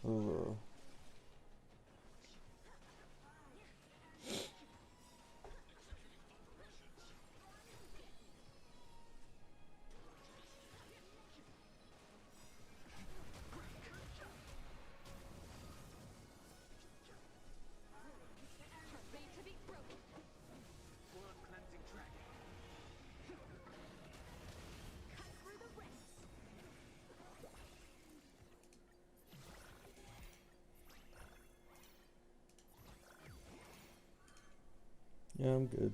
Oh, yeah, I'm good.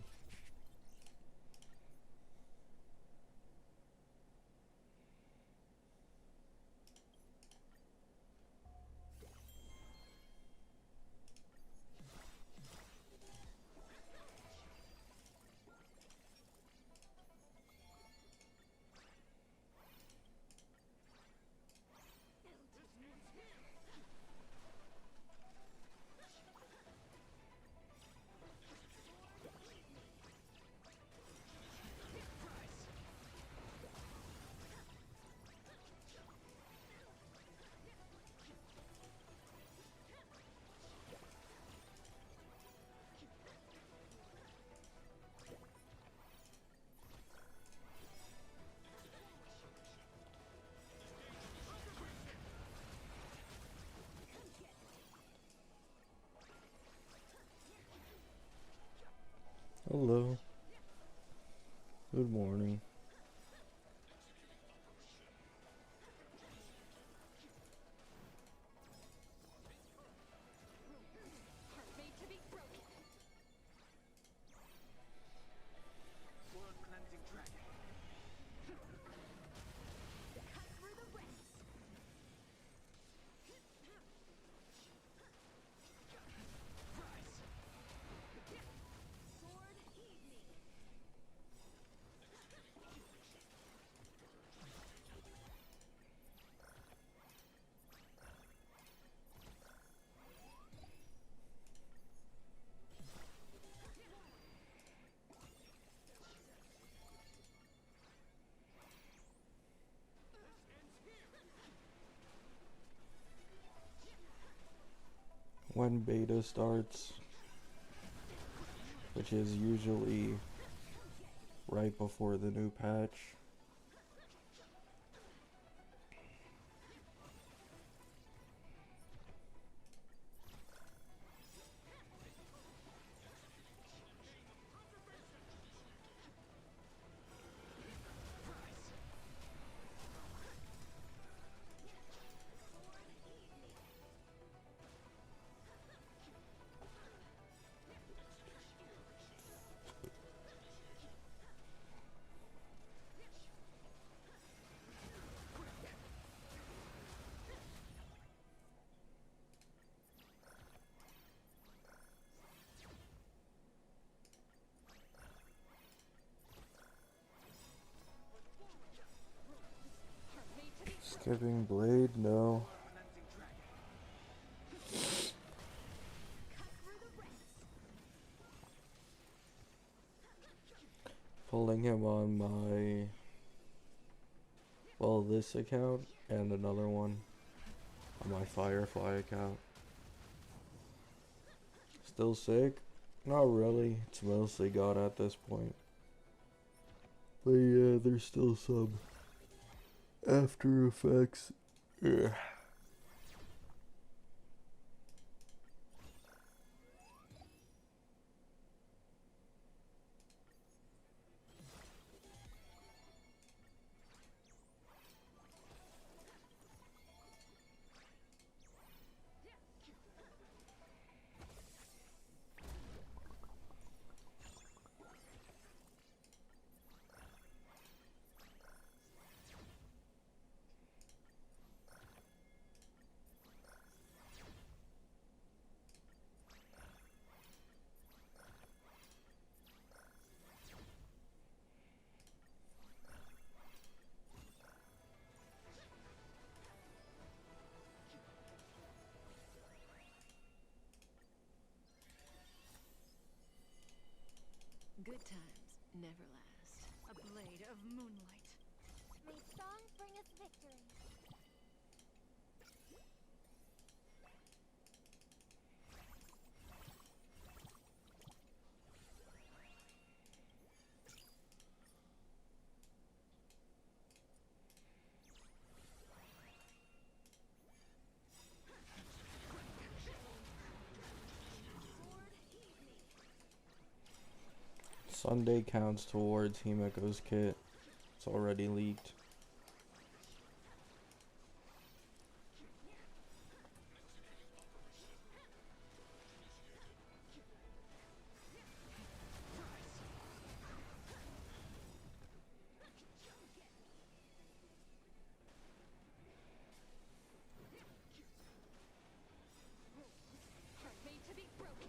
Hello. Good morning. When beta starts, which is usually right before the new patch. Skipping blade? No. Pulling him on my, well, this account and another one on my Firefly account. Still sick? Not really. It's mostly gone at this point. But yeah, there's still some after effects. Ugh. Good times never last. A blade of moonlight. May song bring us victory. Sunday counts towards Himeko's kit. It's already leaked. Made to be broken.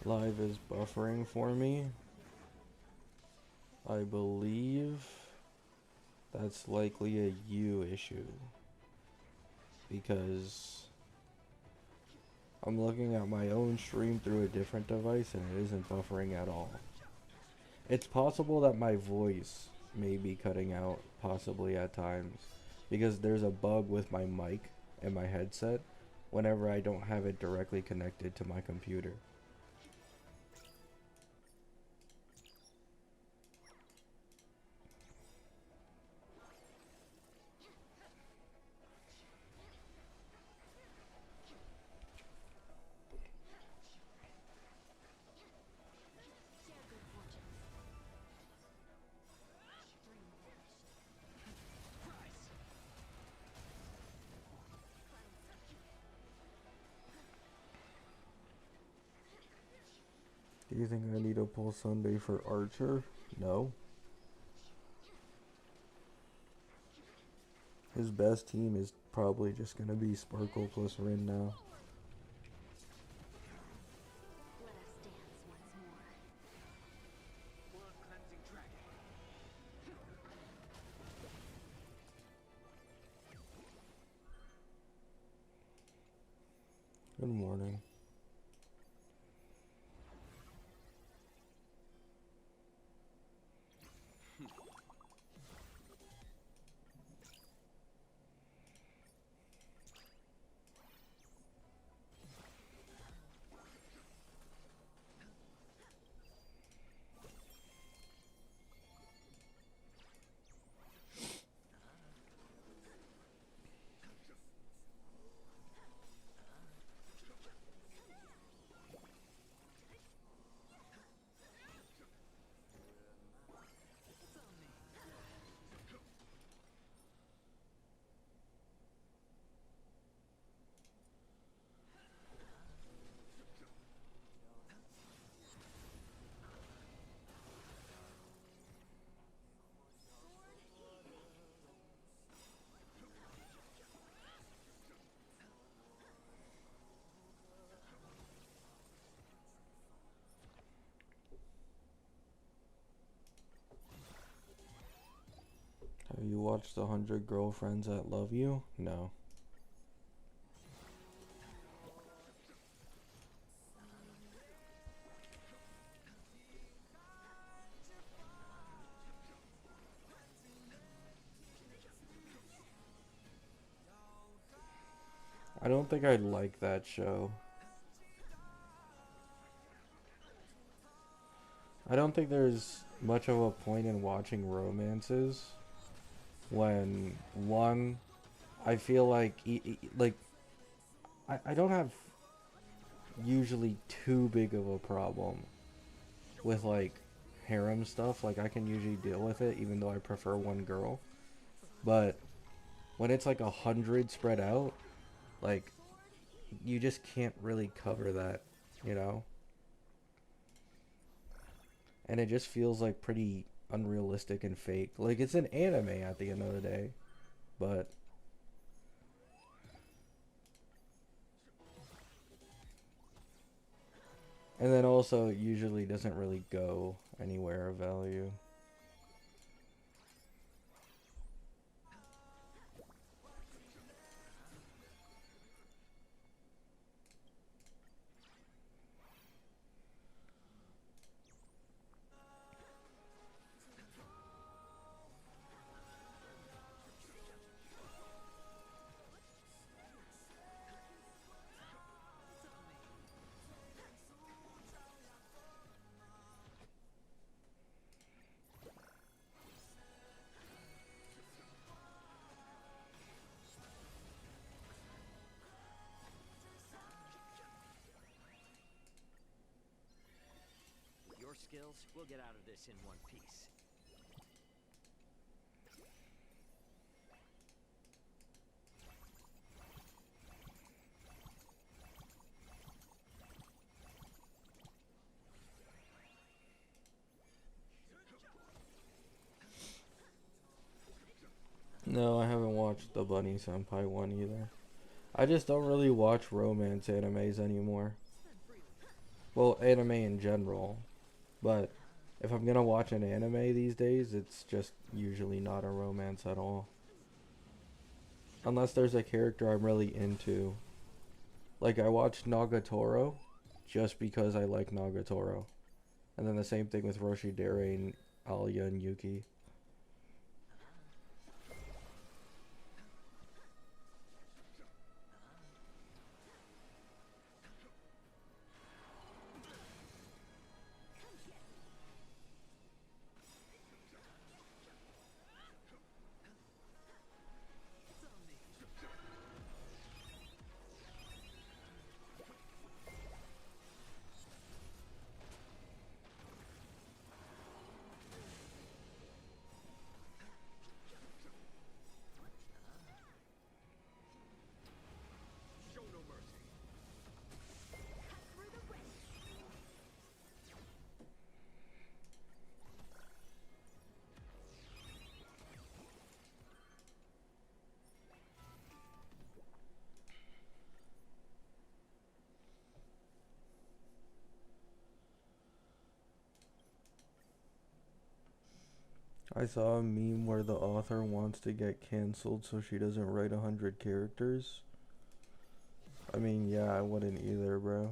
Live is buffering for me. I believe that's likely a you issue. Because I'm looking at my own stream through a different device and it isn't buffering at all. It's possible that my voice may be cutting out, possibly at times, because there's a bug with my mic and my headset whenever I don't have it directly connected to my computer. Share good fortunes. Dream vanished. Do you think I need to pull Sunday for Archer? No. His best team is probably just gonna be Sparkle plus Rin now. Let us dance once more. Good morning. Have you watched 100 Girlfriends That Love You? No. I don't think I'd like that show. I don't think there's much of a point in watching romances when, one, I feel like I don't have usually too big of a problem with like harem stuff. Like I can usually deal with it even though I prefer one girl. But when it's like 100 spread out, like you just can't really cover that, you know? And it just feels like pretty unrealistic and fake. Like it's an anime at the end of the day, but and then also it usually doesn't really go anywhere of value. skills, we'll get out of this in one piece. No, I haven't watched the Bunny Senpai one either. I just don't really watch romance animes anymore. Well, anime in general. But if I'm gonna watch an anime these days, it's just usually not a romance at all. Unless there's a character I'm really into. Like, I watched Nagatoro just because I like Nagatoro. And then the same thing with Roshidere and Alia and Yuki. I saw a meme where the author wants to get canceled so she doesn't write 100 characters. I mean, yeah, I wouldn't either, bro.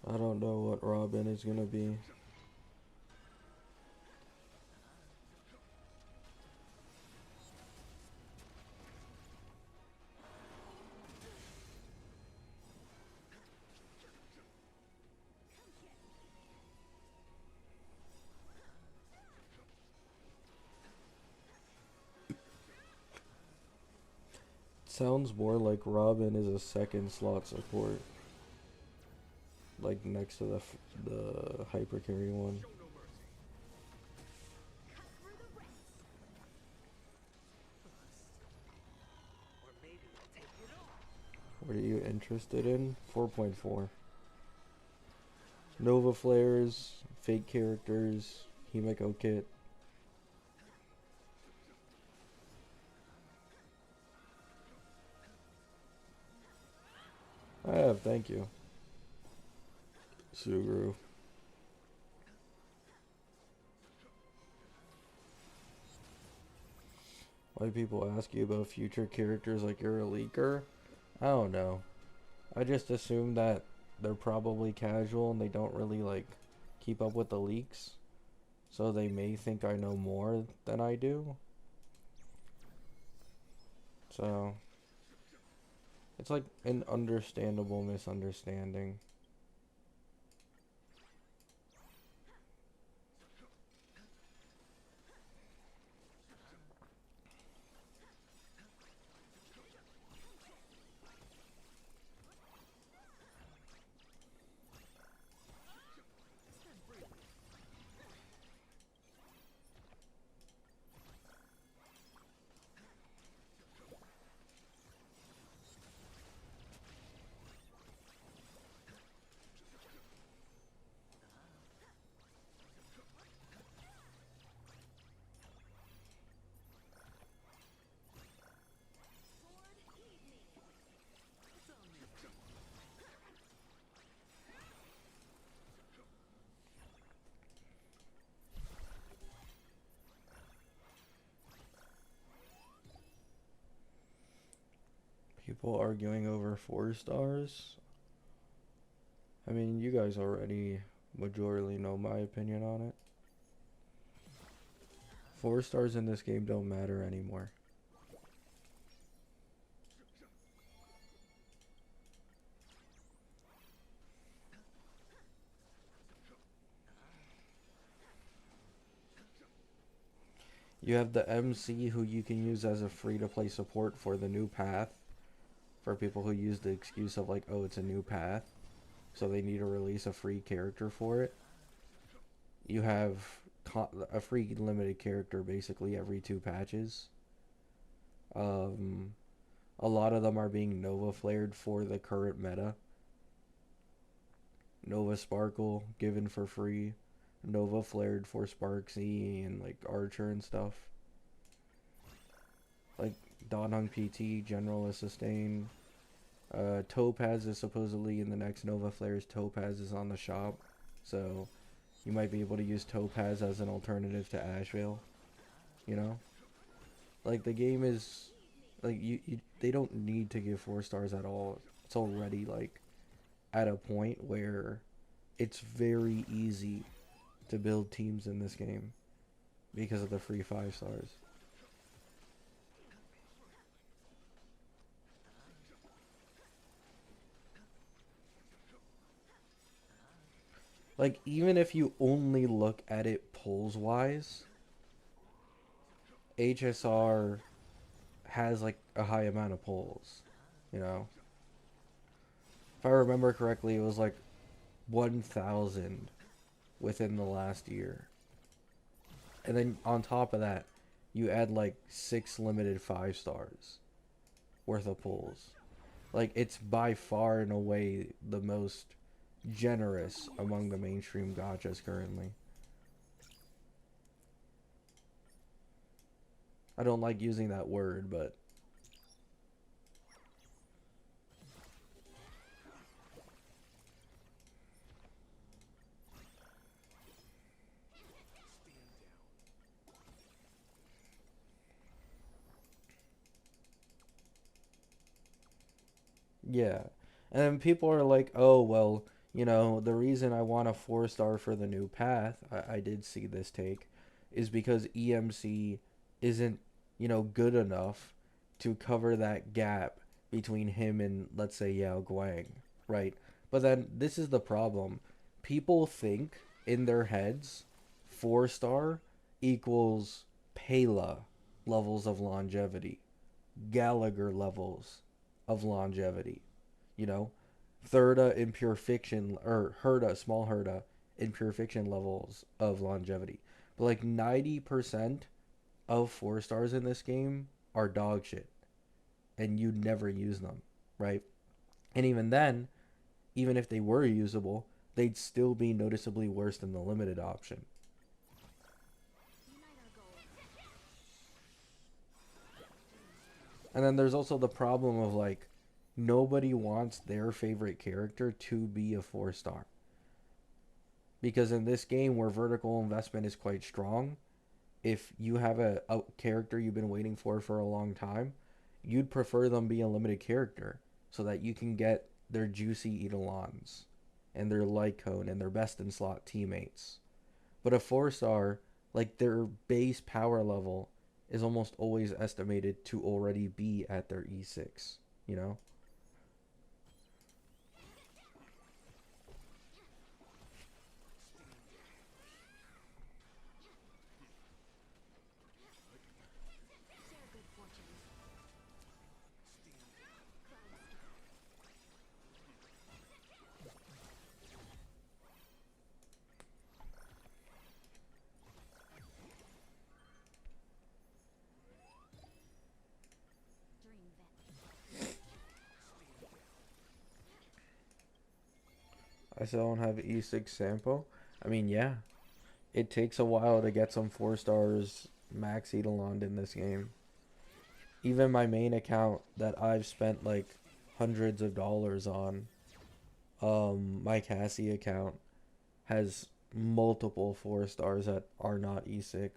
I don't know what Robin is gonna be. Sounds more like Robin is a second slot support. Like next to the hypercarry one. What are you interested in? 4.4. Nova flares, fake characters, Himeko kit. I have, thank you. Suguru. Why people ask you about future characters like you're a leaker? I don't know. I just assume that they're probably casual and they don't really like keep up with the leaks. So they may think I know more than I do. So it's like an understandable misunderstanding. People arguing over 4 stars? I mean, you guys already majorly know my opinion on it. 4 stars in this game don't matter anymore. You have the MC who you can use as a free-to-play support for the new path. For people who use the excuse of like, oh, it's a new path, so they need to release a free character for it. You have a free limited character basically every 2 patches. A lot of them are being Nova flared for the current meta. Nova Sparkle given for free. Nova flared for Sparksy and like Archer and stuff. Like Dawnhung PT, General is sustained. Topaz is supposedly in the next Nova Flares. Topaz is on the shop, so you might be able to use Topaz as an alternative to Ashvale. You know, like the game is like they don't need to give 4 stars at all. It's already like at a point where it's very easy to build teams in this game because of the free 5 stars. Like, even if you only look at it polls wise, HSR has like a high amount of polls, you know. If I remember correctly, it was like 1,000 within the last year. And then on top of that, you add like 6 limited 5 stars worth of polls. Like, it's by far and away the most generous among the mainstream gachas currently. I don't like using that word, but yeah. And then people are like, oh, well, you know, the reason I want a 4 star for the new path, I did see this take, is because EMC isn't, you know, good enough to cover that gap between him and, let's say, Yao Guang, right? But then this is the problem. People think in their heads 4 star equals Pela levels of longevity, Gallagher levels of longevity, you know? Thirda in pure fiction, or Herda, small Herda in pure fiction levels of longevity. But like 90% of 4 stars in this game are dog shit, and you never use them, right? And even then, even if they were usable, they'd still be noticeably worse than the limited option. And then there's also the problem of like, nobody wants their favorite character to be a 4 star. Because in this game where vertical investment is quite strong, if you have a character you've been waiting for a long time, you'd prefer them be a limited character so that you can get their juicy Eidolons and their Lycone and their best in slot teammates. But a 4 star, like their base power level is almost always estimated to already be at their E6, you know? Share good fortune. Dream vet. I still don't have E6 Sampo. I mean, yeah, it takes a while to get some 4 stars max Eidolon in this game. Even my main account that I've spent like hundreds of dollars on, my Cassie account has multiple 4 stars that are not E6,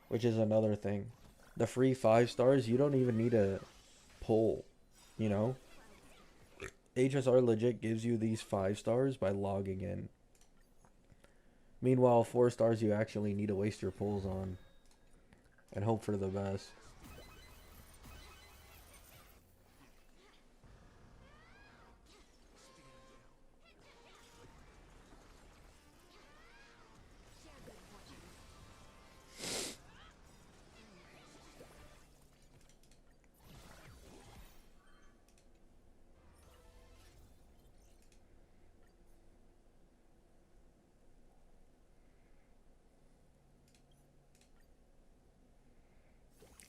which is another thing. The free 5 stars, you don't even need a pull, you know? HSR legit gives you these 5 stars by logging in. Meanwhile, 4 stars you actually need to waste your pulls on and hope for the best.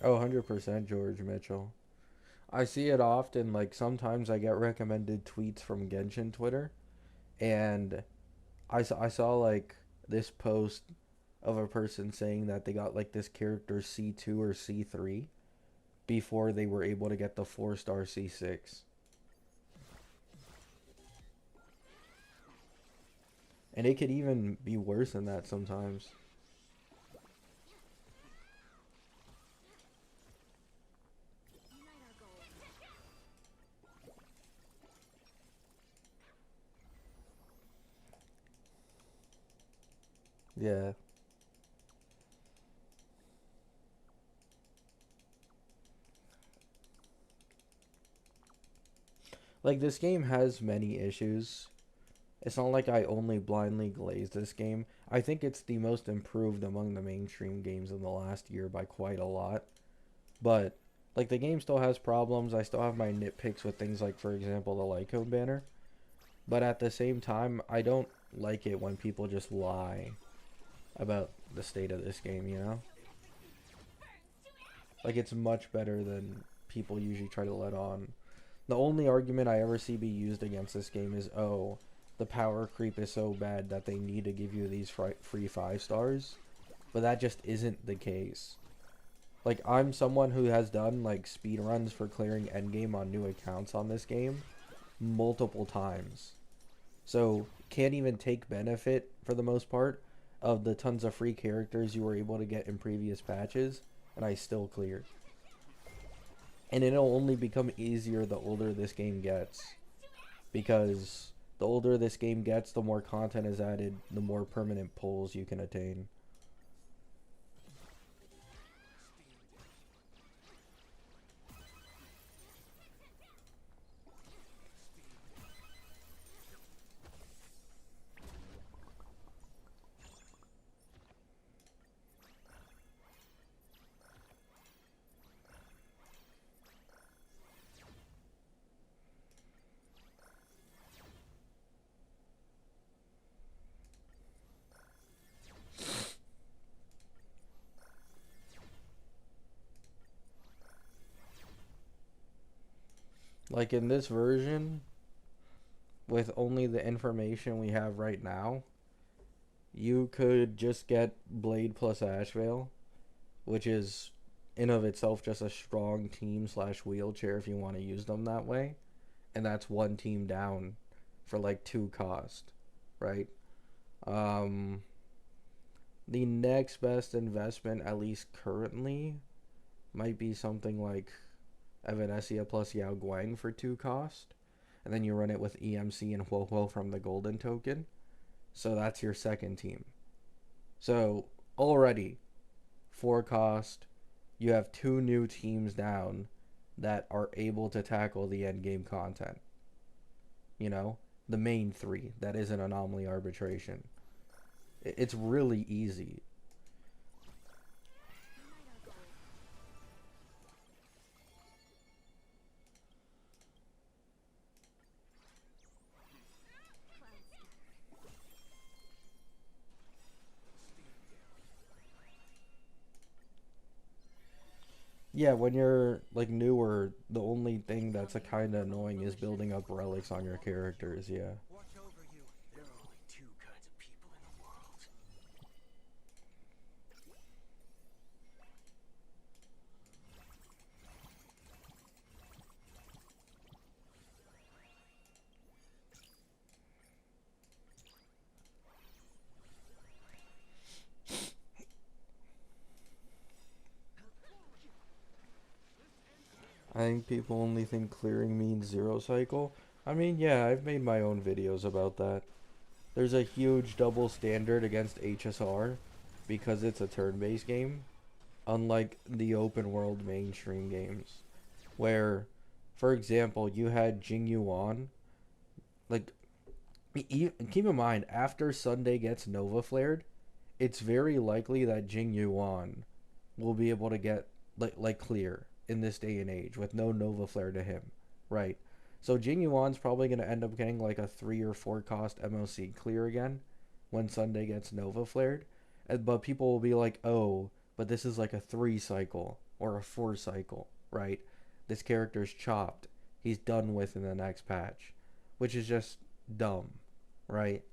Oh, 100% George Mitchell. I see it often, like sometimes I get recommended tweets from Genshin Twitter, and I saw like this post of a person saying that they got like this character C2 or C3 before they were able to get the 4-star C6. And it could even be worse than that sometimes. Yeah. Like this game has many issues. It's not like I only blindly glaze this game. I think it's the most improved among the mainstream games in the last year by quite a lot. But like the game still has problems. I still have my nitpicks with things like, for example, the Lycone banner. But at the same time, I don't like it when people just lie about the state of this game, you know? Like it's much better than people usually try to let on. The only argument I ever see be used against this game is, oh, the power creep is so bad that they need to give you these free 5 stars. But that just isn't the case. Like, I'm someone who has done, like, speed runs for clearing endgame on new accounts on this game multiple times. So, can't even take benefit, for the most part, of the tons of free characters you were able to get in previous patches, and I still cleared. And it'll only become easier the older this game gets. Because the older this game gets, the more content is added, the more permanent pulls you can attain. Like in this version, with only the information we have right now, you could just get Blade plus Ashvale, which is in of itself just a strong team slash wheelchair if you want to use them that way. And that's one team down for like 2 cost, right? Um, the next best investment, at least currently, might be something like Evanesia plus Yao Guang for 2 cost. And then you run it with EMC and Huohuo from the golden token. So that's your second team. So already, 4 cost, you have 2 new teams down that are able to tackle the end game content. You know, the main 3 that isn't anomaly arbitration. It's really easy. Yeah, when you're like newer, the only thing that's a kind of annoying is building up relics on your characters. Yeah. Watch over you. There are only 2 kinds of people in the world. I think people only think clearing means 0 cycle. I mean, yeah, I've made my own videos about that. There's a huge double standard against HSR because it's a turn-based game, unlike the open world mainstream games, where, for example, you had Jing Yuan. Like, keep in mind, after Sunday gets Nova flared, it's very likely that Jing Yuan will be able to get like clear in this day and age with no Nova flare to him, right? So Jing Yuan's probably going to end up getting like a 3 or 4 cost MOC clear again when Sunday gets Nova flared. But people will be like, oh, but this is like a 3 cycle or a 4 cycle, right? This character's chopped. He's done with in the next patch, which is just dumb, right?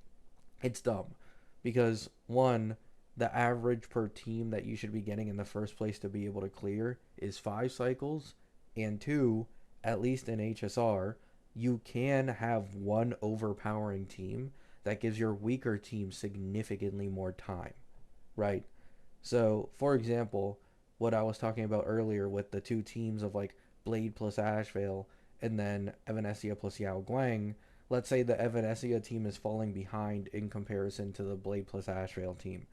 It's dumb because one, the average per team that you should be getting in the first place to be able to clear is 5 cycles, and two, at least in HSR, you can have one overpowering team that gives your weaker team significantly more time, right? So, for example, what I was talking about earlier with the 2 teams of like Blade plus Ashvale and then Evanesia plus Yao Guang, let's say the Evanesia team is falling behind in comparison to the Blade plus Ashvale team.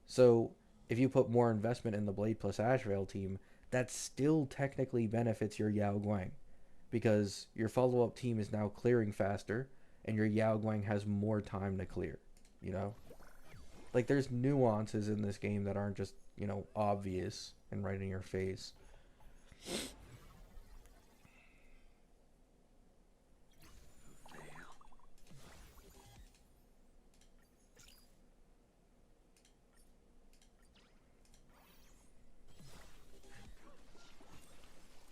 So, if you put more investment in the Blade plus Ashvale team, that still technically benefits your Yao Guang because your follow up team is now clearing faster and your Yao Guang has more time to clear, you know? Like there's nuances in this game that aren't just, obvious and right in your face.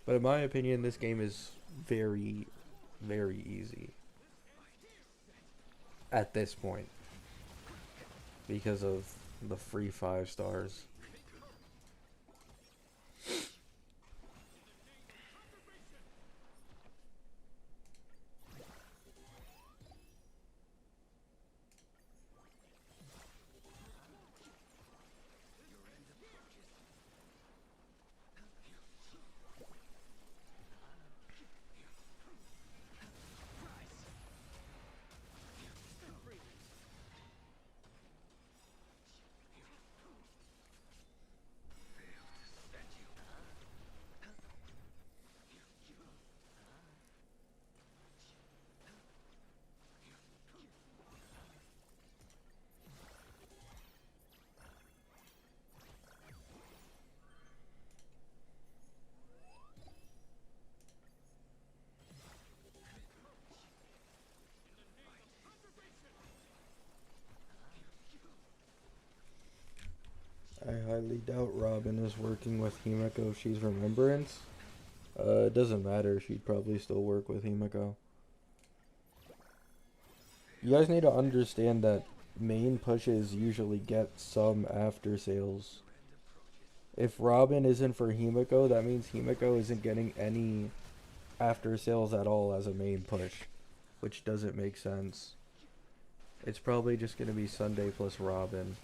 But in my opinion, this game is very, very easy at this point because of the free 5 stars. I highly doubt Robin is working with Himeko if she's Remembrance. It doesn't matter. She'd probably still work with Himeko. You guys need to understand that main pushes usually get some after sales. If Robin isn't for Himeko, that means Himeko isn't getting any after sales at all as a main push, which doesn't make sense. It's probably just going to be Sunday plus Robin.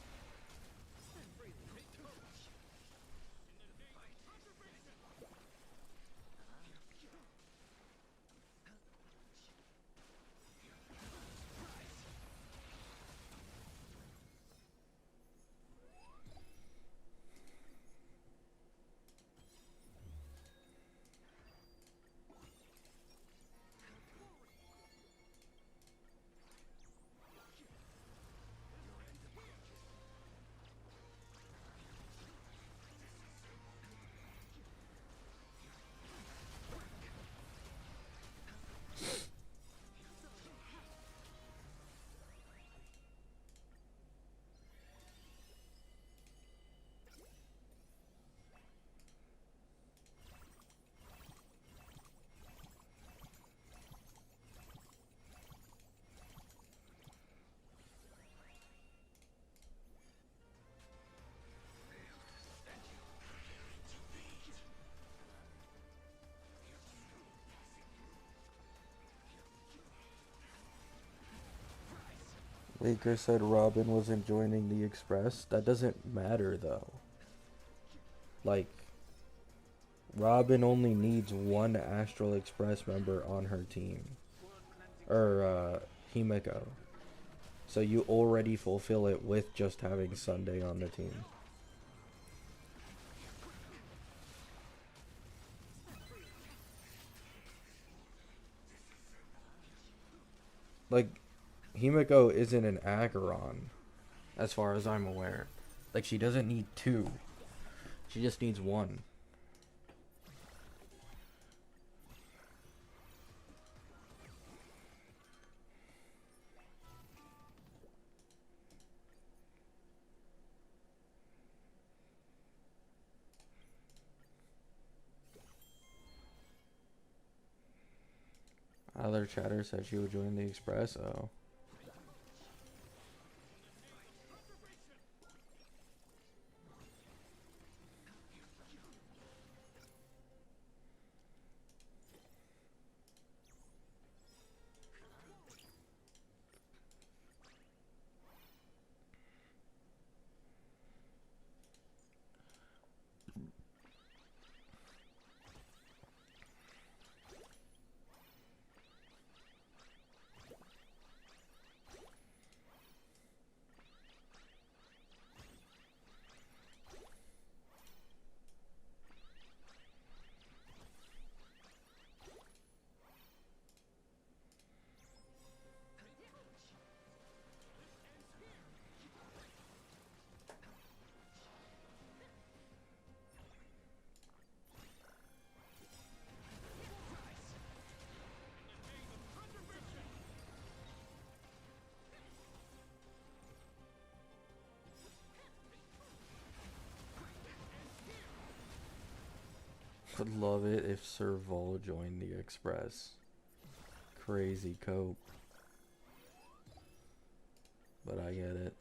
Laker said Robin wasn't joining the Express. That doesn't matter though. Like, Robin only needs one Astral Express member on her team. or Himeko. So you already fulfill it with just having Sunday on the team. Like, Himeko isn't an Acheron, as far as I'm aware. Like, she doesn't need two. She just needs one. Other chatter said she would join the Express. Oh. Would love it if Serval joined the Express. Crazy cope. But I get it.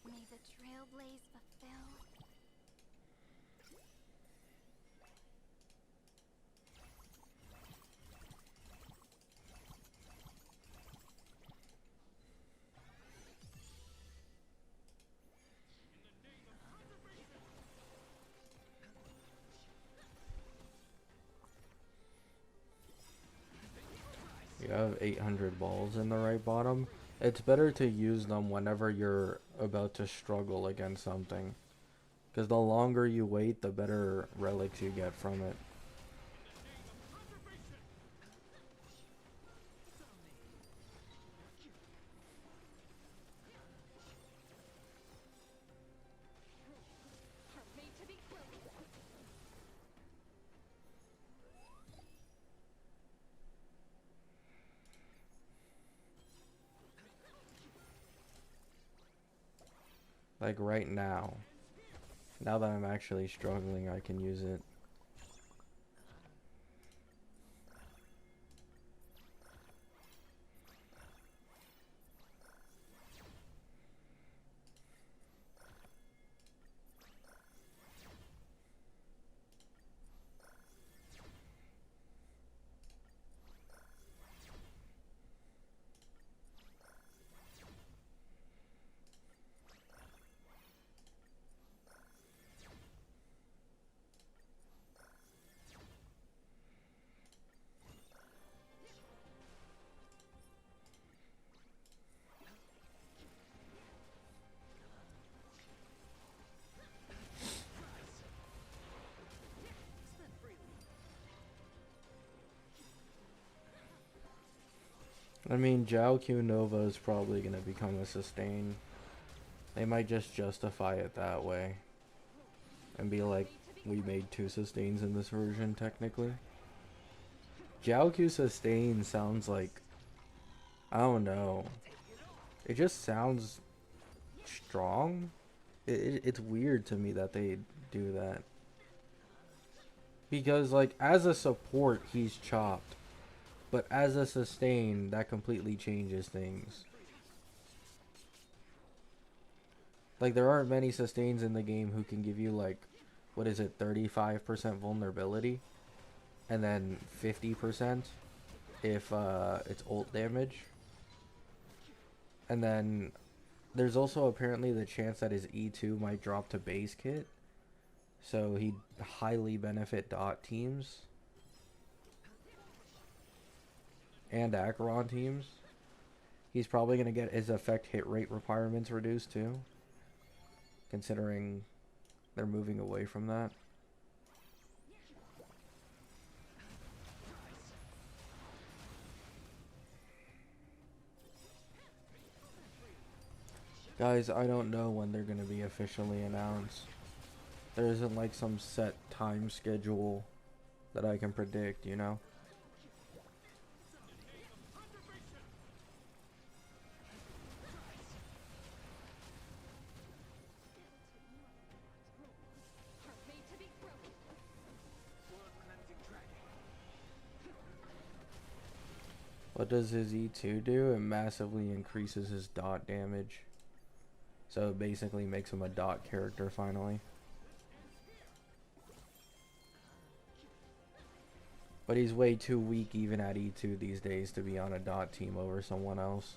May the trailblaze fulfill. You have 800 balls in the right bottom. It's better to use them whenever you're about to struggle against something. Because the longer you wait, the better relics you get from it. Like right now. Now that I'm actually struggling, I can use it. I mean, Jiao Q Nova is probably going to become a sustain. They might just justify it that way. And be like, we made 2 sustains in this version, technically. Jiao Q sustain sounds like, I don't know. It just sounds strong. It's weird to me that they do that. Because, like, as a support, he's chopped. But as a sustain, that completely changes things. Like, there aren't many sustains in the game who can give you, like, what is it, 35% vulnerability? And then 50% if it's ult damage. And then there's also apparently the chance that his E2 might drop to base kit. So he'd highly benefit dot teams and Acheron teams. He's probably going to get his effect hit rate requirements reduced too, considering they're moving away from that. Guys, I don't know when they're going to be officially announced. There isn't like some set time schedule that I can predict, you know? What does his E2 do? It massively increases his dot damage. So it basically makes him a dot character finally. But he's way too weak even at E2 these days to be on a dot team over someone else.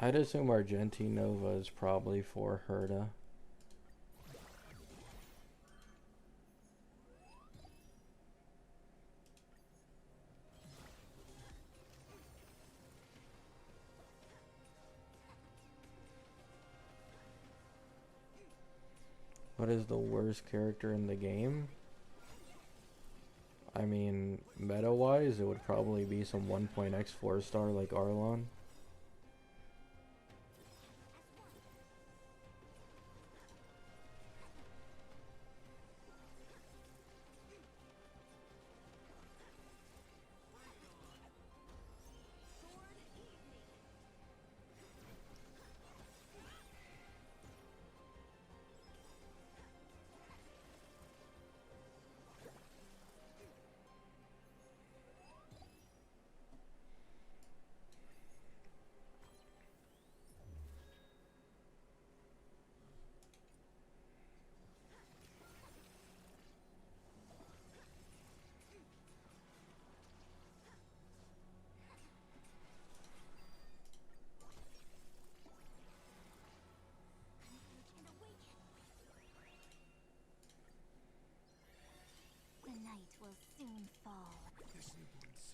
I'd assume Argenti Nova is probably for Herta. What is the worst character in the game? I mean, meta-wise, it would probably be some 1.x 4-star like Arlon.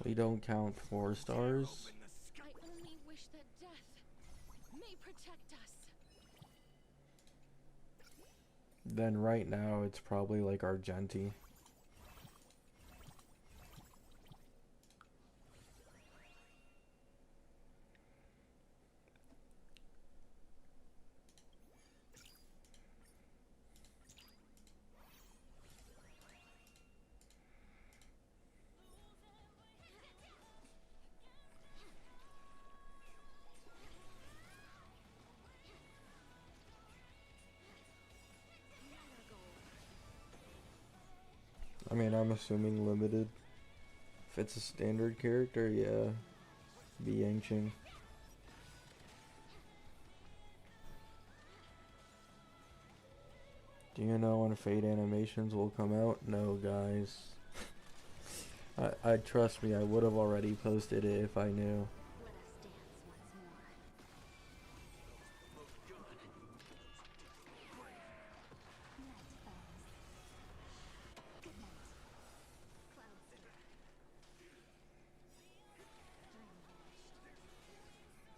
We don't count 4 stars. I only wish that death may protect us. Then right now it's probably like Argenti. I mean, I'm assuming limited. If it's a standard character, yeah. Be Yangqing. Do you know when Fate animations will come out? No, guys. I trust me, I would have already posted it if I knew. Let us dance once more. Night falls. Good night. Clouds.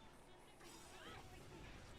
Dream vanished.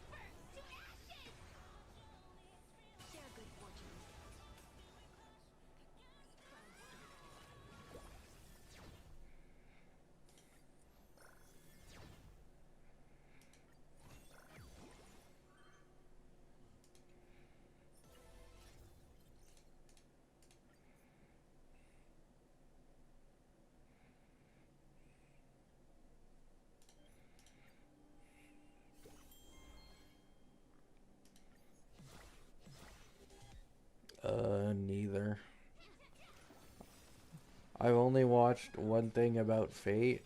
I've only watched one thing about Fate,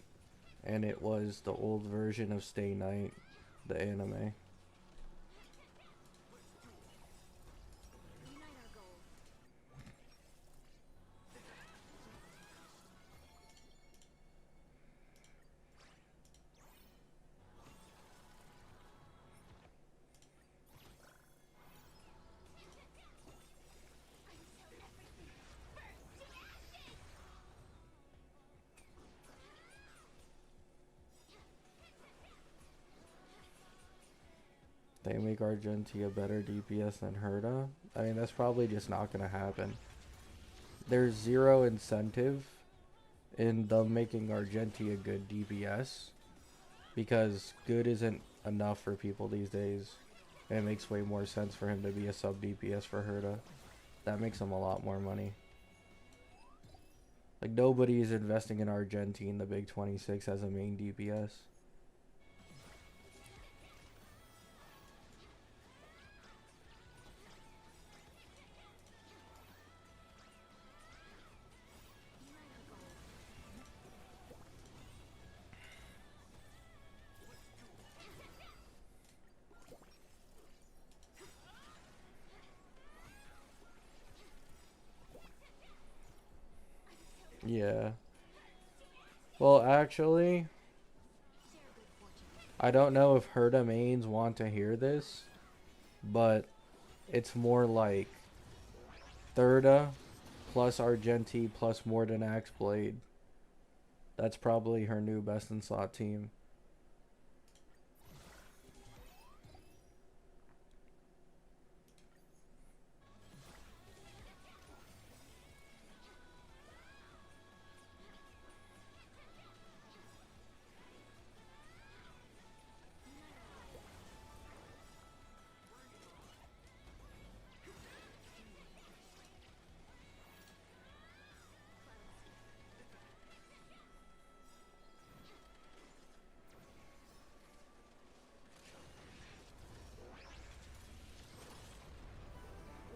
and it was the old version of Stay Night, the anime. Unite our goals. They make Argenti a better DPS than Herda. I mean, that's probably just not going to happen. There's zero incentive in them making Argenti a good DPS because good isn't enough for people these days. And it makes way more sense for him to be a sub DPS for Herda. That makes him a lot more money. Like, nobody is investing in Argenti in the Big 26 as a main DPS. Yeah. Well, actually, I don't know if Herda mains want to hear this, but it's more like Thirda plus Argenti plus Mordenax Blade. That's probably her new best in slot team.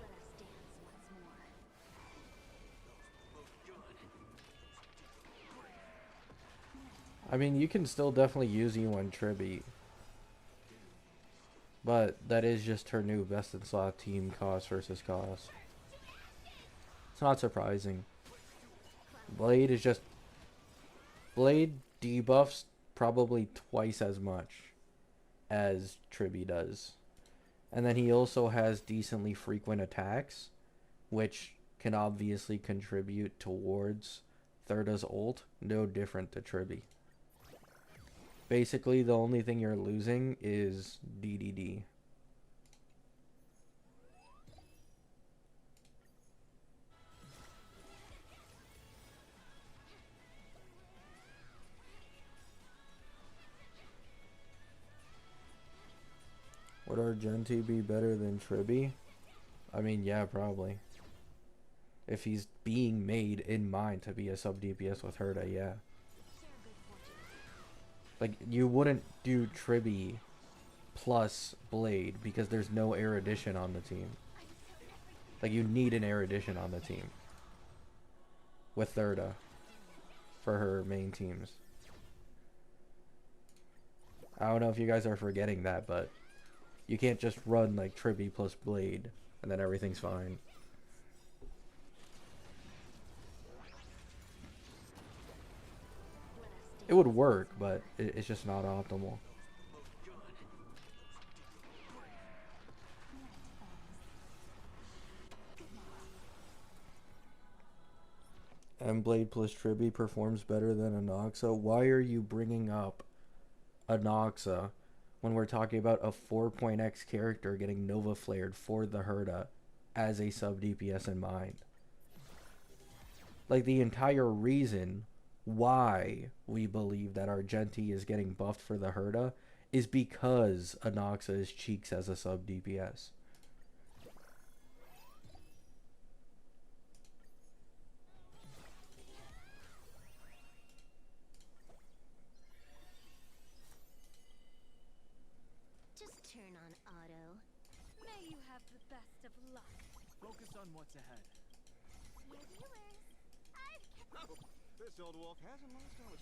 Let us dance once more. I mean, you can still definitely use E1 Tribi, but that is just her new best in slot team cost versus cost. It's not surprising. Blade is just... Blade debuffs probably twice as much as Tribi does. And then he also has decently frequent attacks, which can obviously contribute towards Thirda's ult, no different to Tribi. Basically, the only thing you're losing is DDD. Would Argenti be better than Tribi? I mean, yeah, probably. If he's being made in mind to be a sub DPS with Herda, yeah. Like, you wouldn't do Tribi plus Blade because there's no Erudition on the team. Like, you need an Erudition on the team with Thirda for her main teams. I don't know if you guys are forgetting that, but you can't just run like Tribi plus Blade and then everything's fine. It would work, but it's just not optimal. M-Blade plus Tribi performs better than Anoxa. Why are you bringing up Anoxa when we're talking about a 4.x character getting Nova Flared for the Herda as a sub DPS in mind? Like, the entire reason why we believe that Argenti is getting buffed for the Herda is because Anoxa is cheeks as a sub DPS. Just turn on auto. May you have the best of luck. Focus on what's ahead. My viewers, I've This old wolf hasn't lost all his...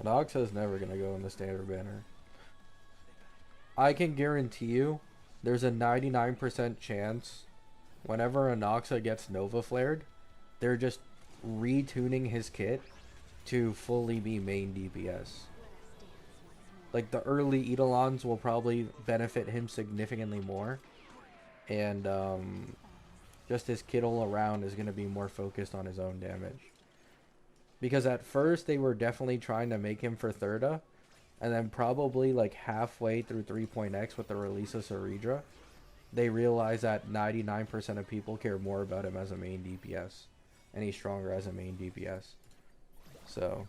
Noxa's never gonna go in the standard banner. I can guarantee you there's a 99% chance whenever Anoxa gets Nova Flared, they're just retuning his kit to fully be main DPS. Like, the early Eidolons will probably benefit him significantly more. And just his kit all around is going to be more focused on his own damage. Because at first they were definitely trying to make him for Thirda. And then probably like halfway through 3.x with the release of Saridra, they realized that 99% of people care more about him as a main DPS. And he's stronger as a main DPS. So...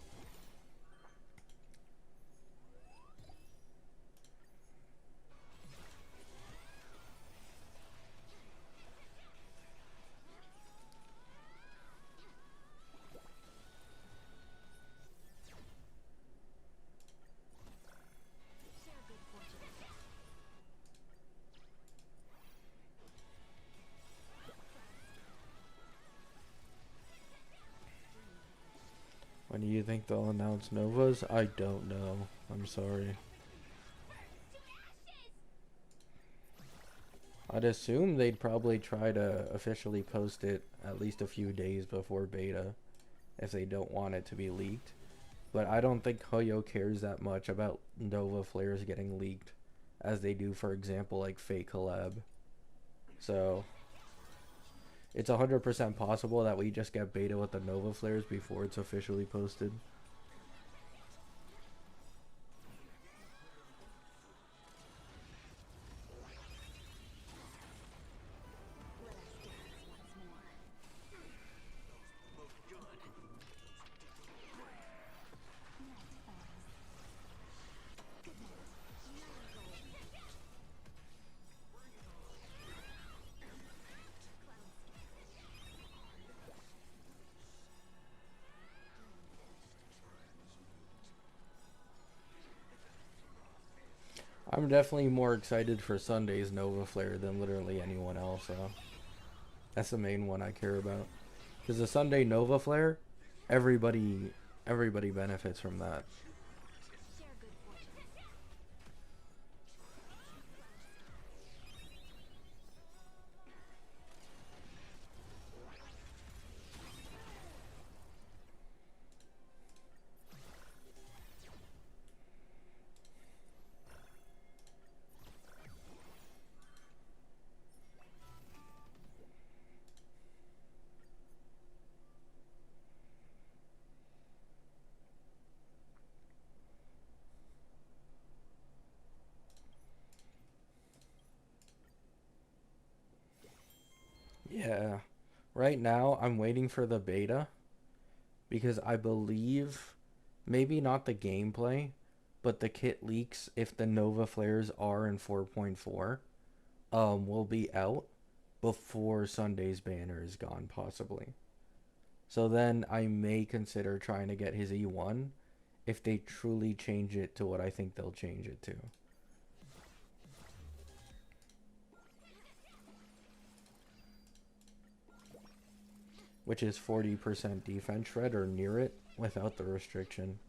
When do you think they'll announce Novas? I don't know. I'm sorry. I'd assume they'd probably try to officially post it at least a few days before beta if they don't want it to be leaked. But I don't think Hoyo cares that much about Nova Flares getting leaked as they do, for example, like Fate Collab. So... it's 100% possible that we just get beta with the Nova Flares before it's officially posted. I'm definitely more excited for Sunday's Nova Flare than literally anyone else. So that's the main one I care about. Because the Sunday Nova Flare, everybody benefits from that. Yeah. Right now, I'm waiting for the beta. Because I believe, maybe not the gameplay, but the kit leaks, if the Nova Flares are in 4.4, will be out before Sunday's banner is gone, possibly. So then I may consider trying to get his E1 if they truly change it to what I think they'll change it to. Which is 40% defense shred or near it without the restriction.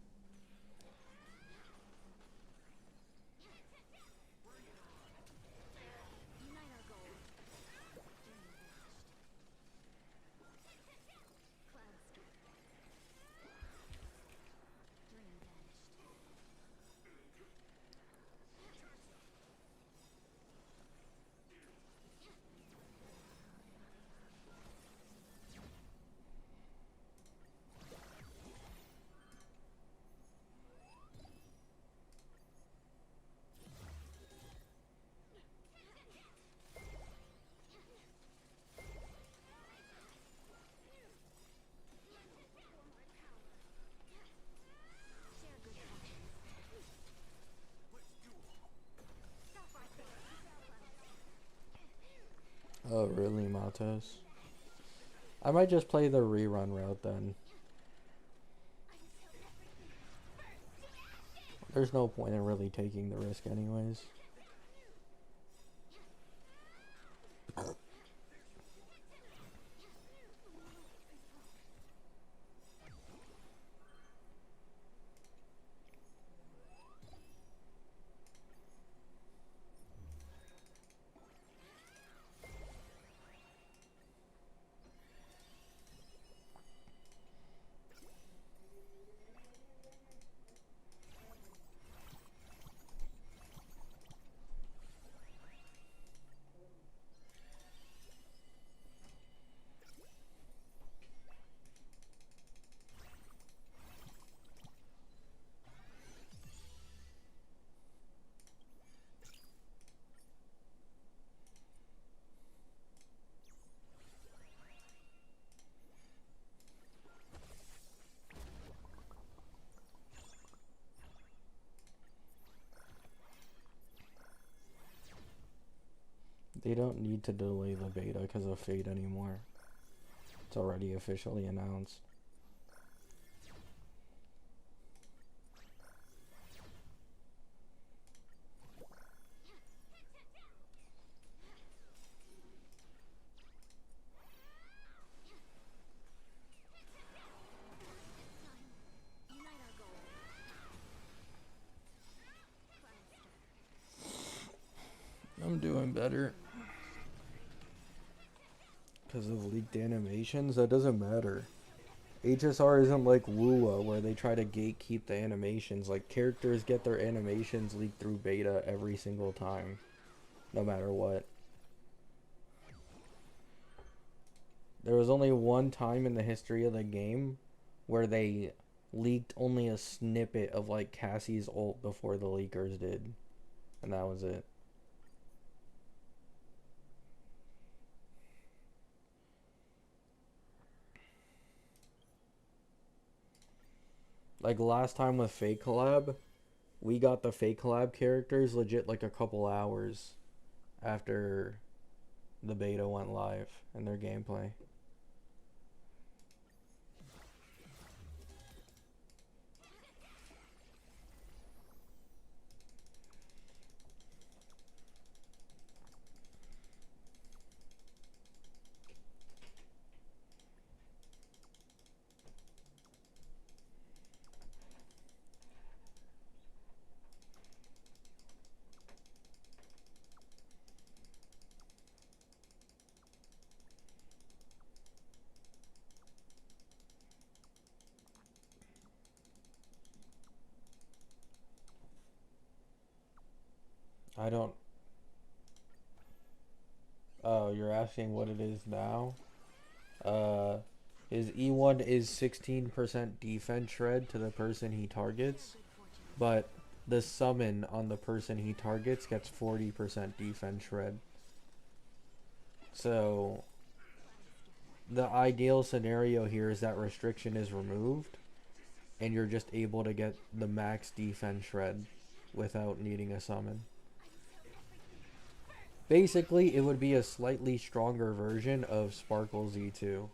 Oh, really, Matos? I might just play the rerun route then. There's no point in really taking the risk anyways. They don't need to delay the beta because of Fate anymore. It's already officially announced. I'm doing better. Because of leaked animations? That doesn't matter. HSR isn't like Woowa where they try to gatekeep the animations. Like, characters get their animations leaked through beta every single time. No matter what. There was only one time in the history of the game where they leaked only a snippet of like Cassie's ult before the leakers did. And that was it. Like last time with Fake Collab, we got the Fake Collab characters legit like a couple hours after the beta went live and their gameplay. I don't... Oh, you're asking what it is now? His E1 is 16% defense shred to the person he targets, but the summon on the person he targets gets 40% defense shred. So, the ideal scenario here is that restriction is removed, and you're just able to get the max defense shred without needing a summon. Basically, it would be a slightly stronger version of Sparkle Z2.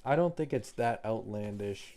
I don't think it's that outlandish.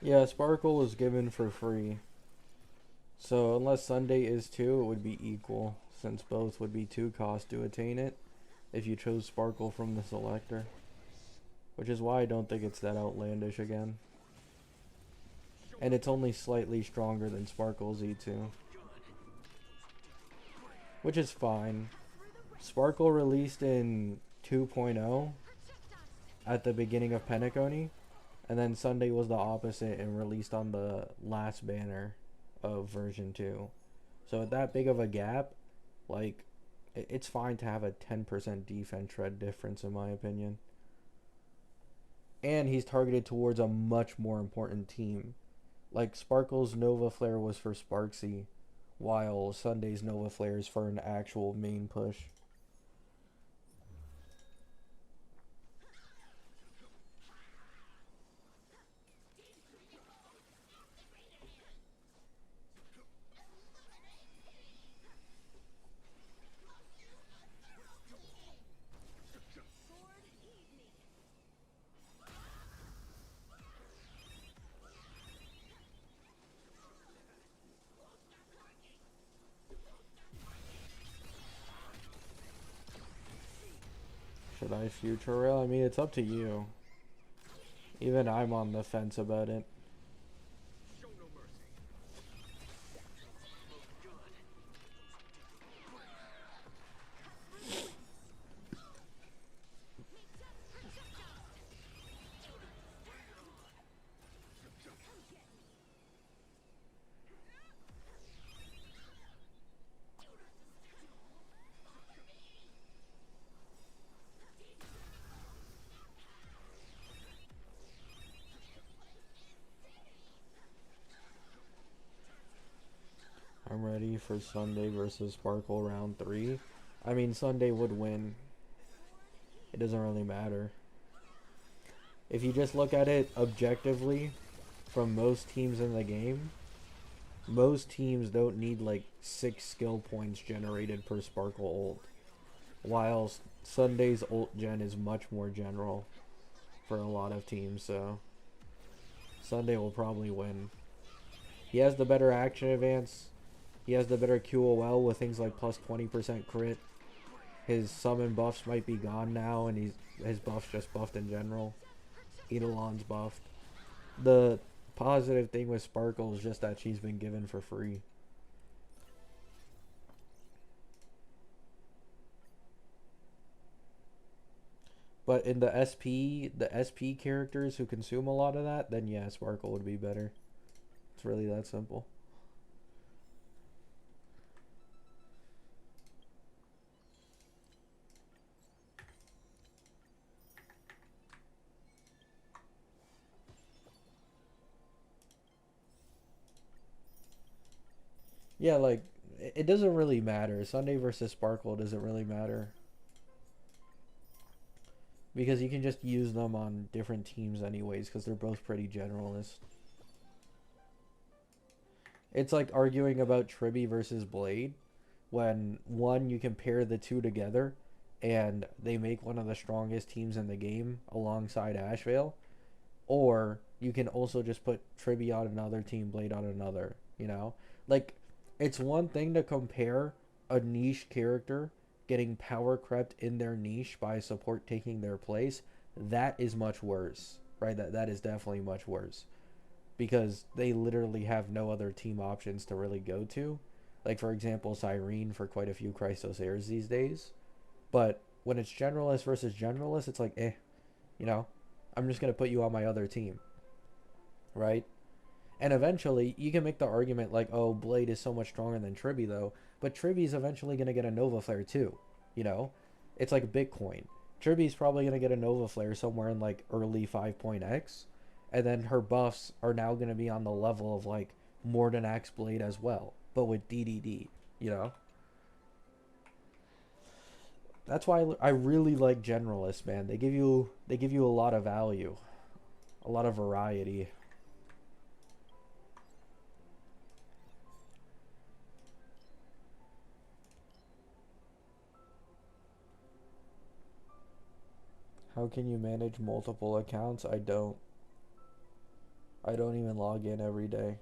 Yeah, Sparkle was given for free. So unless Sunday is too, it would be equal, since both would be 2 cost to attain it if you chose Sparkle from the selector. Which is why I don't think it's that outlandish again. And it's only slightly stronger than Sparkle Z2. Which is fine. Sparkle released in 2.0 at the beginning of Penacony, and then Sunday was the opposite and released on the last banner of version 2. So at that big of a gap, like, it's fine to have a 10% defense shred difference in my opinion. And he's targeted towards a much more important team. Like, Sparkle's Nova Flare was for Sparksy, while Sunday's Nova Flare is for an actual main push. Should I future rail? I mean, it's up to you. Even I'm on the fence about it. Show no mercy. I'm ready for Sunday versus Sparkle round 3. I mean, Sunday would win. It doesn't really matter. If you just look at it objectively from most teams in the game, most teams don't need like 6 skill points generated per Sparkle ult. While Sunday's ult gen is much more general for a lot of teams, so Sunday will probably win. He has the better action advance. He has the better QOL with things like plus 20% crit. His summon buffs might be gone now, and his buffs just buffed in general. Eidolon's buffed. The positive thing with Sparkle is just that she's been given for free. But in the SP characters who consume a lot of that, then yeah, Sparkle would be better. It's really that simple. Yeah, like, it doesn't really matter. Sunday versus Sparkle doesn't really matter. Because you can just use them on different teams anyways, because they're both pretty generalist. It's like arguing about Tribby versus Blade, when one, you can pair the two together, and they make one of the strongest teams in the game alongside Ashvale. Or you can also just put Tribby on another team, Blade on another, you know? Like, it's one thing to compare a niche character getting power crept in their niche by support taking their place. That is much worse, right? That is definitely much worse. Because they literally have no other team options to really go to. Like, for example, Cyrene for quite a few Christos Airs these days. But when it's generalist versus generalist, it's like, you know? I'm just going to put you on my other team. Right? And eventually, you can make the argument like, oh, Blade is so much stronger than Tribby, though. But Tribby's eventually going to get a Nova Flare, too. You know? It's like Bitcoin. Tribby's probably going to get a Nova Flare somewhere in, like, early 5.x. And then her buffs are now going to be on the level of, like, Mordenax Blade as well. But with DDD, you know? That's why I really like Generalists, man. They give you a lot of value. A lot of variety. How can you manage multiple accounts? I don't I don't even log in every day.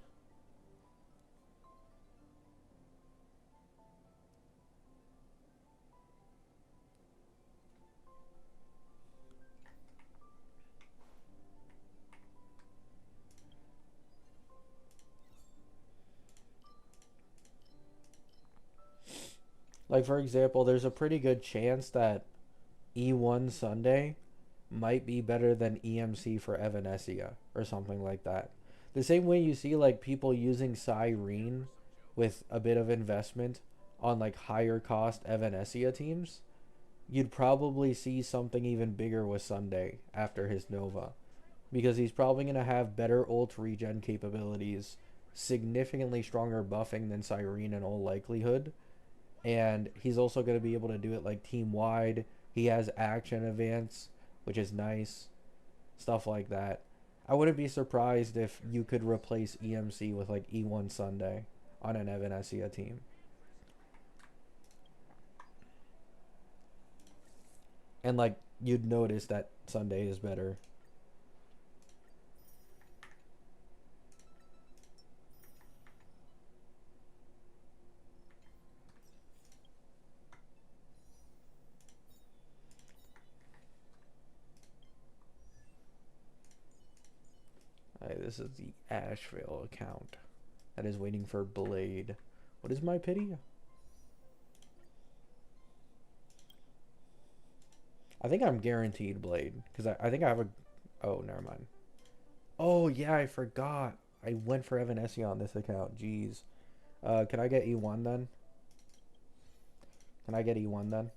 Like, for example, there's a pretty good chance that E1 Sunday might be better than EMC for Evanesia or something like that. The same way you see like people using Cyrene with a bit of investment on like higher cost Evanesia teams, you'd probably see something even bigger with Sunday after his Nova. Because he's probably going to have better ult regen capabilities, significantly stronger buffing than Cyrene in all likelihood, and he's also going to be able to do it like team wide. He has action advance, which is nice, stuff like that. I wouldn't be surprised if you could replace EMC with like E1 Sunday on an Evanesia team. And like you'd notice that Sunday is better. Alright, this is the Asheville account that is waiting for Blade. What is my pity? I think I'm guaranteed Blade because I think I have a. Oh, never mind. Oh yeah, I forgot. I went for Evanesia on this account. Jeez. Can I get E1 then? Can I get E1 then?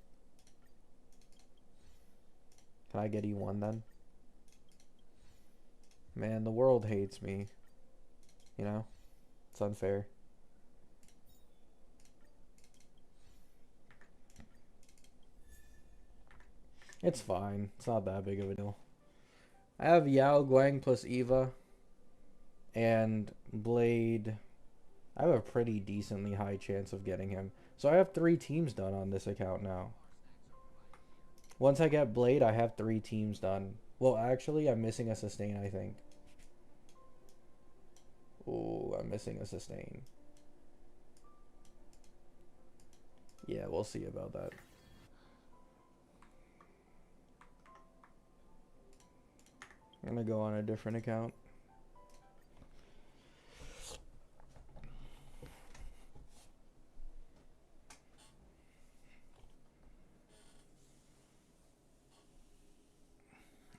Can I get E1 then? Man, the world hates me. You know? It's unfair. It's fine. It's not that big of a deal. I have Yao Guang plus Eva and Blade. I have a pretty decently high chance of getting him. So I have 3 teams done on this account now. Once I get Blade, I have 3 teams done. Well, actually, I'm missing a sustain, I think. Ooh, I'm missing a sustain. Yeah, we'll see about that. I'm gonna go on a different account.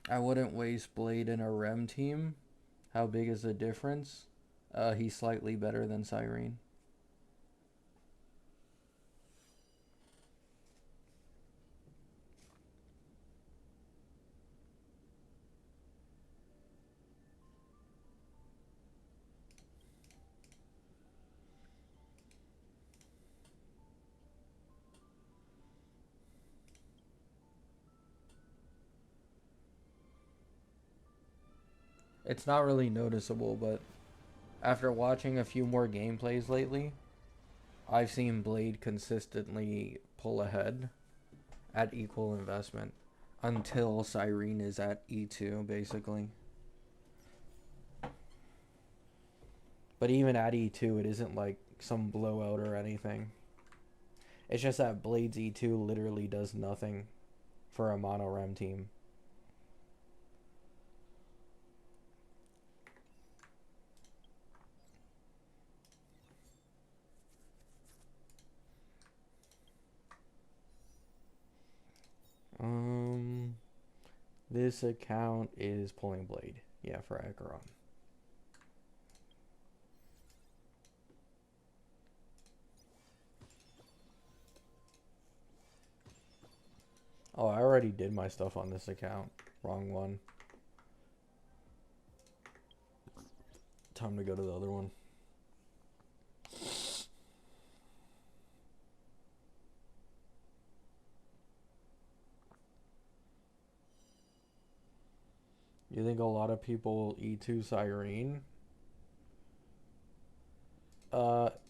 I wouldn't waste Blade in a Rem team. How big is the difference? He's slightly better than Cyrene. It's not really noticeable, but after watching a few more gameplays lately, I've seen Blade consistently pull ahead at equal investment until Cyrene is at E2, basically. But even at E2, it isn't like some blowout or anything. It's just that Blade's E2 literally does nothing for a mono Rem team. This account is pulling Blade. Yeah, for Acheron. Oh, I already did my stuff on this account. Wrong one. Time to go to the other one. You think a lot of people E2 Cyrene?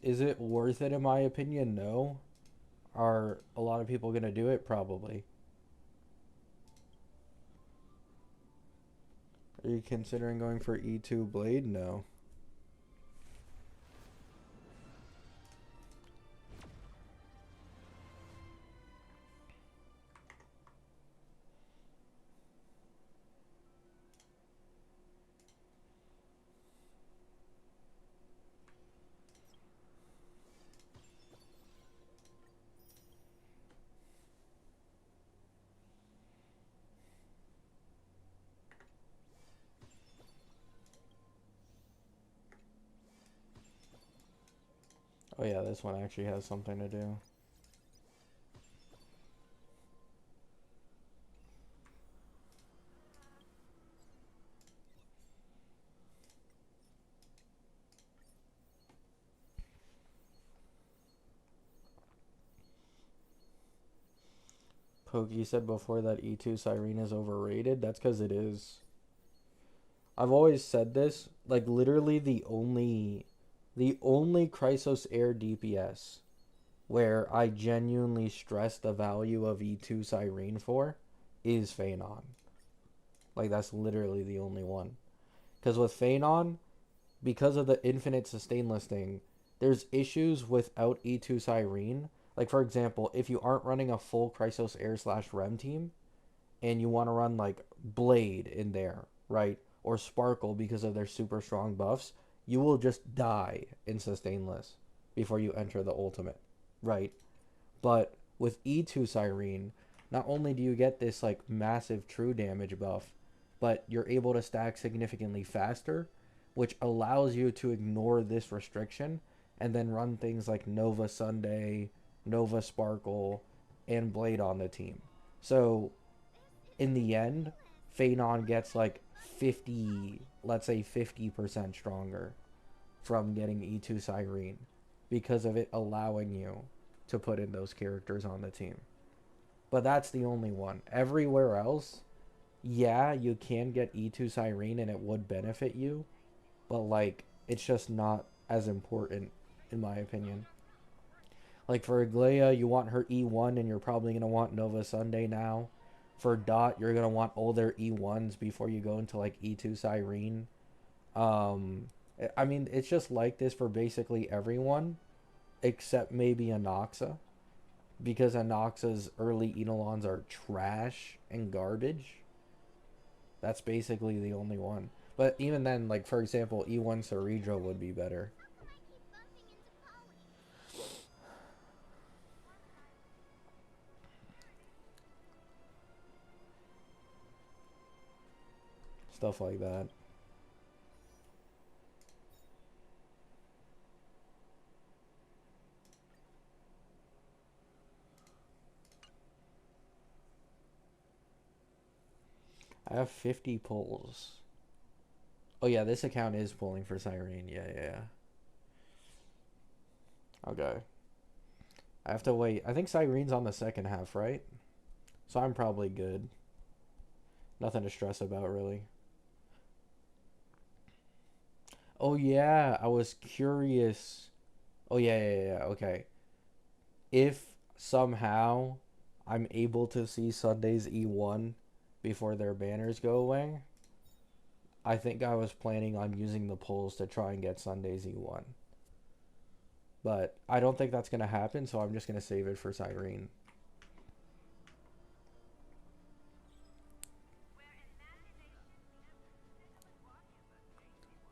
Is it worth it in my opinion? No. Are a lot of people gonna do it? Probably. Are you considering going for E2 Blade? No. Oh yeah, this one actually has something to do. Pokey said before that E2 Siren is overrated. That's because it is. I've always said this. Like literally the only Chrysos Air DPS where I genuinely stress the value of E2 Siren for is Phanon. Like that's literally the only one. Because with Phanon, because of the infinite sustain listing, there's issues without E2 Siren. Like for example, if you aren't running a full Chrysos Air / Rem team, and you want to run like Blade in there, right? Or Sparkle because of their super strong buffs, you will just die in sustainless before you enter the ultimate, right? But with E2 Siren, not only do you get this like massive true damage buff, but you're able to stack significantly faster, which allows you to ignore this restriction and then run things like Nova Sunday, Nova Sparkle, and Blade on the team. So in the end, Phanon gets like 50, let's say 50% stronger from getting E2 Siren because of it allowing you to put in those characters on the team. But that's the only one. Everywhere else, yeah, you can get E2 Siren and it would benefit you, but like it's just not as important in my opinion. Like for Aglaia, you want her E1 and you're probably going to want Nova Sunday now. For Dot, you're going to want all their E1s before you go into like E2 Siren. I mean, it's just like this for basically everyone except maybe Anoxa. Because Anoxa's early Eidolons are trash and garbage. That's basically the only one. But even then, like for example, E1 Ceredra would be better. Stuff like that. I have 50 pulls. Oh yeah, this account is pulling for Siren. Yeah. Okay. I have to wait. I think Siren's on the second half, right? So I'm probably good. Nothing to stress about, really. Oh yeah, I was curious. Oh yeah. Okay. If somehow I'm able to see Sunday's E1 before their banners go away, I think I was planning on using the polls to try and get Sunday's E1. But I don't think that's going to happen, so I'm just going to save it for Siren.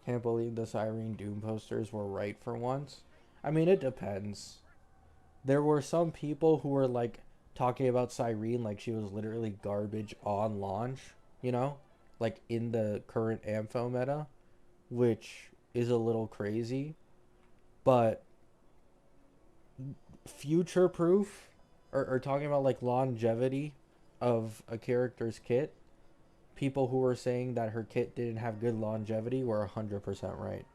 Can't believe the Siren Doom posters were right for once. I mean, it depends. There were some people who were like talking about Siren like she was literally garbage on launch, you know? Like in the current Ampho meta, which is a little crazy. But future proof or talking about like longevity of a character's kit, people who were saying that her kit didn't have good longevity were 100% right.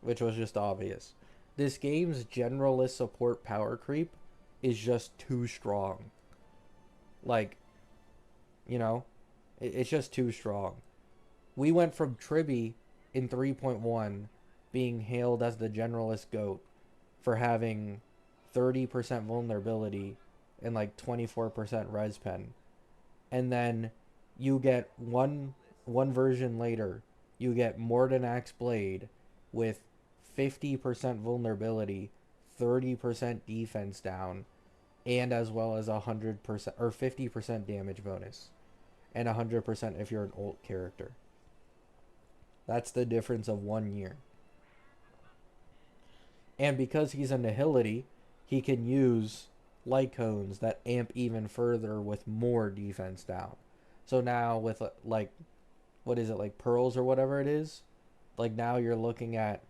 Which was just obvious. This game's generalist support power creep is just too strong. Like, you know, it's just too strong. We went from Tribby in 3.1 being hailed as the generalist GOAT for having 30% vulnerability and like 24% res pen and then you get one version later, you get Mordenax Blade with 50% vulnerability, 30% defense down, and as well as 100% or 50% damage bonus, and 100% if you're an ult character. That's the difference of 1 year. And because he's a Nihility, he can use light cones that amp even further with more defense down. So now with like, what is it, like pearls or whatever it is? Like now you're looking at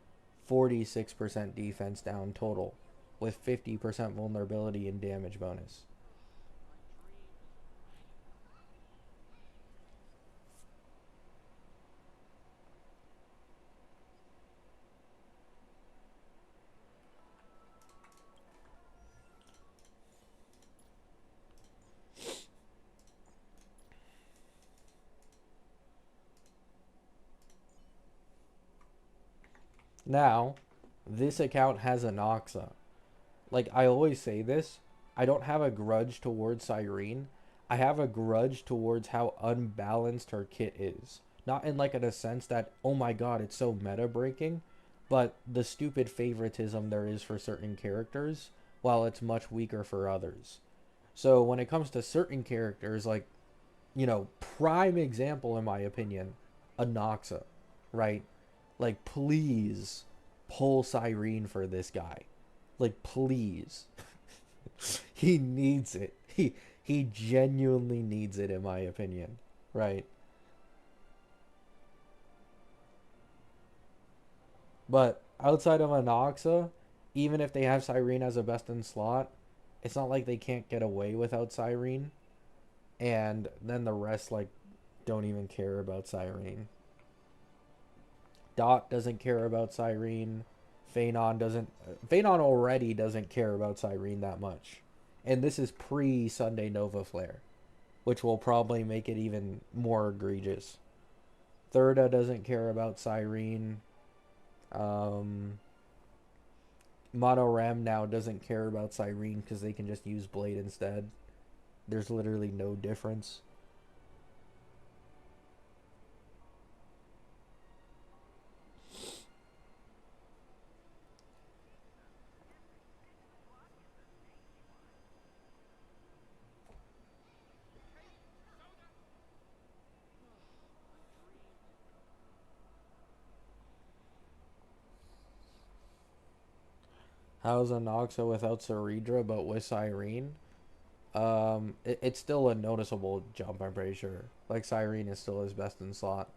46% defense down total with 50% vulnerability and damage bonus. Now, this account has a Noxa. Like, I always say this, I don't have a grudge towards Cyrene. I have a grudge towards how unbalanced her kit is. Not in like in a sense that, oh my god, it's so meta breaking, but the stupid favoritism there is for certain characters, while it's much weaker for others. So when it comes to certain characters, like, you know, prime example in my opinion, Anoxa, right? Like, please pull Cyrene for this guy. Like, please. He needs it. He genuinely needs it, in my opinion. Right? But outside of Anoxa, even if they have Cyrene as a best in slot, it's not like they can't get away without Cyrene. And then the rest, like, don't even care about Cyrene. Dot doesn't care about Cyrene. Phanon doesn't. Phanon already doesn't care about Cyrene that much. And this is pre-Sunday Nova Flare, which will probably make it even more egregious. Thirda doesn't care about Cyrene. Monoram now doesn't care about Cyrene because they can just use Blade instead. There's literally no difference. How's Anoxa without Saridra but with Cyrene? It's still a noticeable jump, I'm pretty sure. Like, Cyrene is still his best in slot.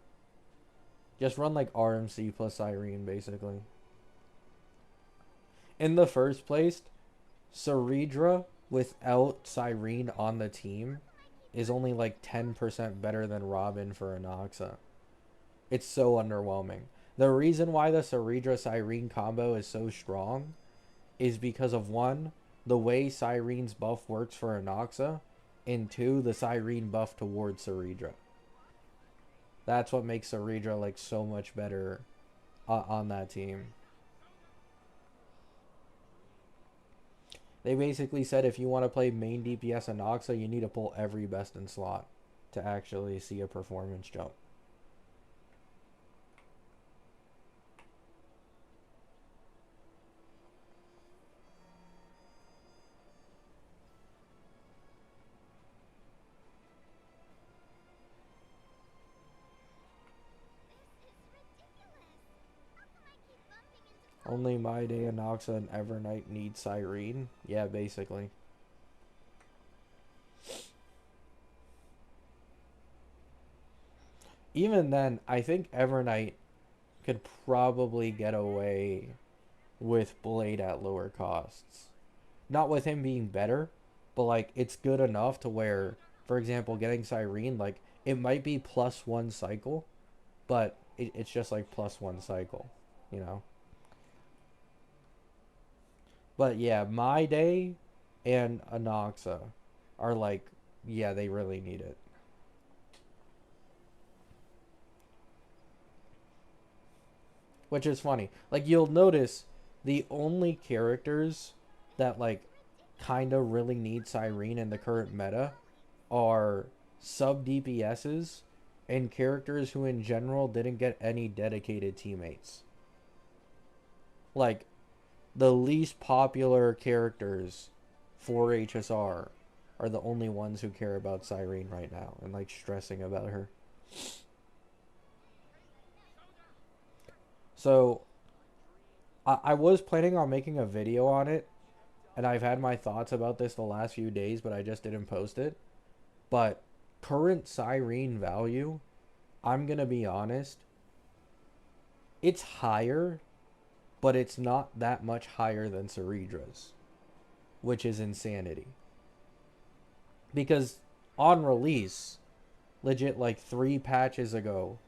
Just run like RMC plus Cyrene, basically. In the first place, Saridra without Cyrene on the team is only like 10% better than Robin for Anoxa. It's so underwhelming. The reason why the Saridra Cyrene combo is so strong is because of, one, the way Cyrene's buff works for Anoxa, and two, the Cyrene buff towards Saridra. That's what makes Saridra like so much better on that team. They basically said if you want to play main DPS Anoxa, you need to pull every best in slot to actually see a performance jump. Only My Day, Anoxa, and Evernight need Cyrene. Yeah, basically. Even then, I think Evernight could probably get away with Blade at lower costs. Not with him being better, but like it's good enough to where, for example, getting Cyrene, like it might be +1 cycle, but it's just like +1 cycle, you know? But yeah, My Day and Anoxa are like, yeah, they really need it. Which is funny. Like, you'll notice the only characters that, like, kind of really need Cyrene in the current meta are sub DPSs and characters who in general didn't get any dedicated teammates. Like, the least popular characters for HSR are the only ones who care about Cyrene right now and like stressing about her. So I was planning on making a video on it, and I've had my thoughts about this the last few days, but I just didn't post it. But current Cyrene value, I'm gonna be honest, it's higher, but it's not that much higher than Ceredra's, which is insanity. Because on release, legit like 3 patches ago,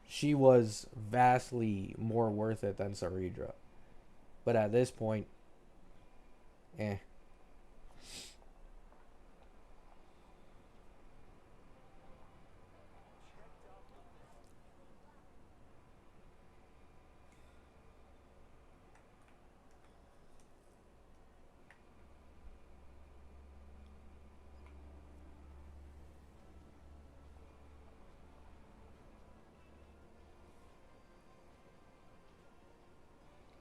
she was vastly more worth it than Ceredra. But at this point, eh.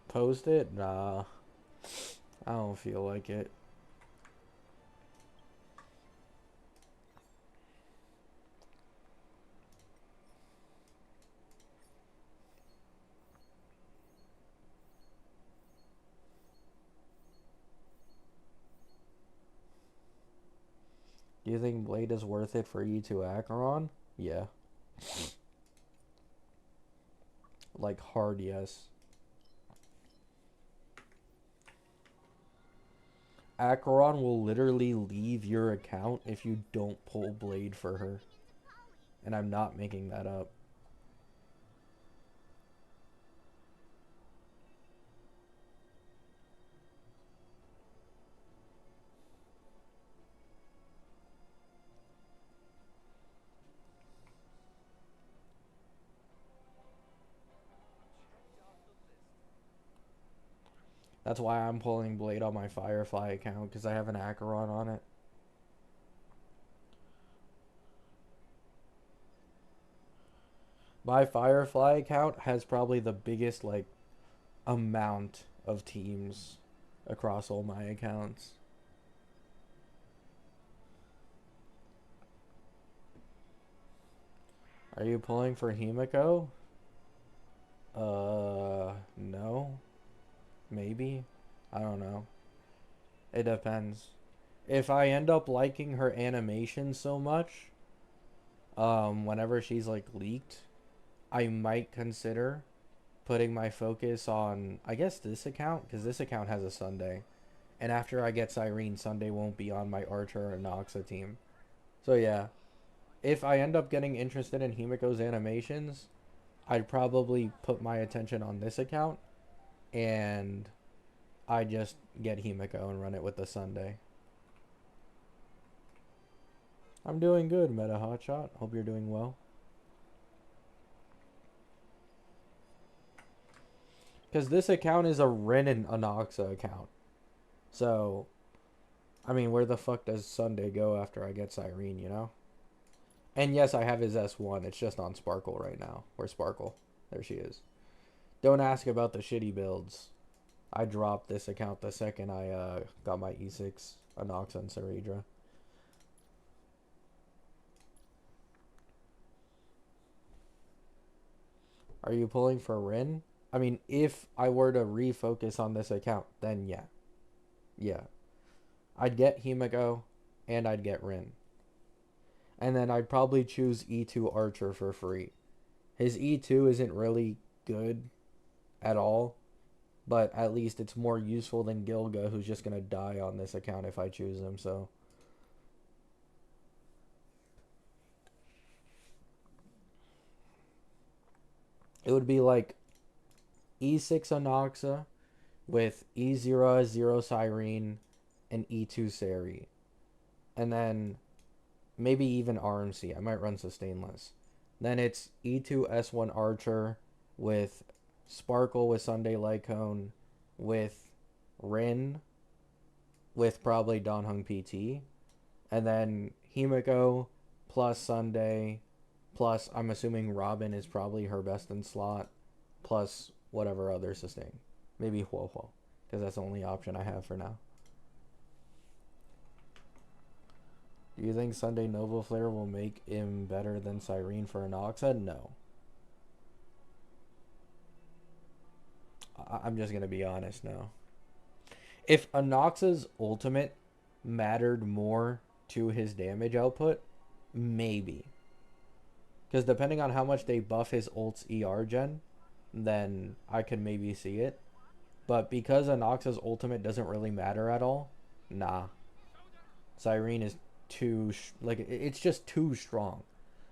Post it? Nah. I don't feel like it. Do you think Blade is worth it for E2 Acheron? Yeah. Like, hard yes. Acheron will literally leave your account if you don't pull Blade for her. And I'm not making that up. That's why I'm pulling Blade on my Firefly account, because I have an Acheron on it. My Firefly account has probably the biggest, like, amount of teams across all my accounts. Are you pulling for Himiko? No. Maybe. I don't know. It depends. If I end up liking her animation so much, whenever she's like leaked, I might consider putting my focus on, I guess, this account, because this account has a Sunday. And after I get Cyrene, Sunday won't be on my Archer or Noxa team. So yeah, if I end up getting interested in Himiko's animations, I'd probably put my attention on this account, and I just get Himiko and run it with the Sunday. I'm doing good, Meta Hotshot. Hope you're doing well. Because this account is a Ren and Anoxa account. So, I mean, where the fuck does Sunday go after I get Cyrene, you know? And yes, I have his S1. It's just on Sparkle right now. Where's Sparkle? There she is. Don't ask about the shitty builds. I dropped this account the second I got my E6 Anoxa and Ceredra. Are you pulling for Rin? I mean, if I were to refocus on this account, then yeah. Yeah. I'd get Himiko, and I'd get Rin. And then I'd probably choose E2 Archer for free. His E2 isn't really good at all, but at least it's more useful than Gilga, who's just going to die on this account if I choose him, so... It would be like E6 Anoxa with E0 0 Cyrene and E2 Seri. And then maybe even RMC. I might run Sustainless. Then it's E2 S1 Archer with Sparkle with Sunday Lycone with Rin with probably Donhung PT. And then Himiko plus Sunday, plus I'm assuming Robin is probably her best in slot, plus whatever other sustain. Maybe Huo Huo, because that's the only option I have for now. Do you think Sunday Nova Flare will make him better than Cyrene for Anoxa? No. I'm just going to be honest now. If Anoxa's ultimate mattered more to his damage output, maybe. Because depending on how much they buff his ult's ER gen, then I could maybe see it. But because Anoxa's ultimate doesn't really matter at all, nah. Cyrene is too, like, it's just too strong.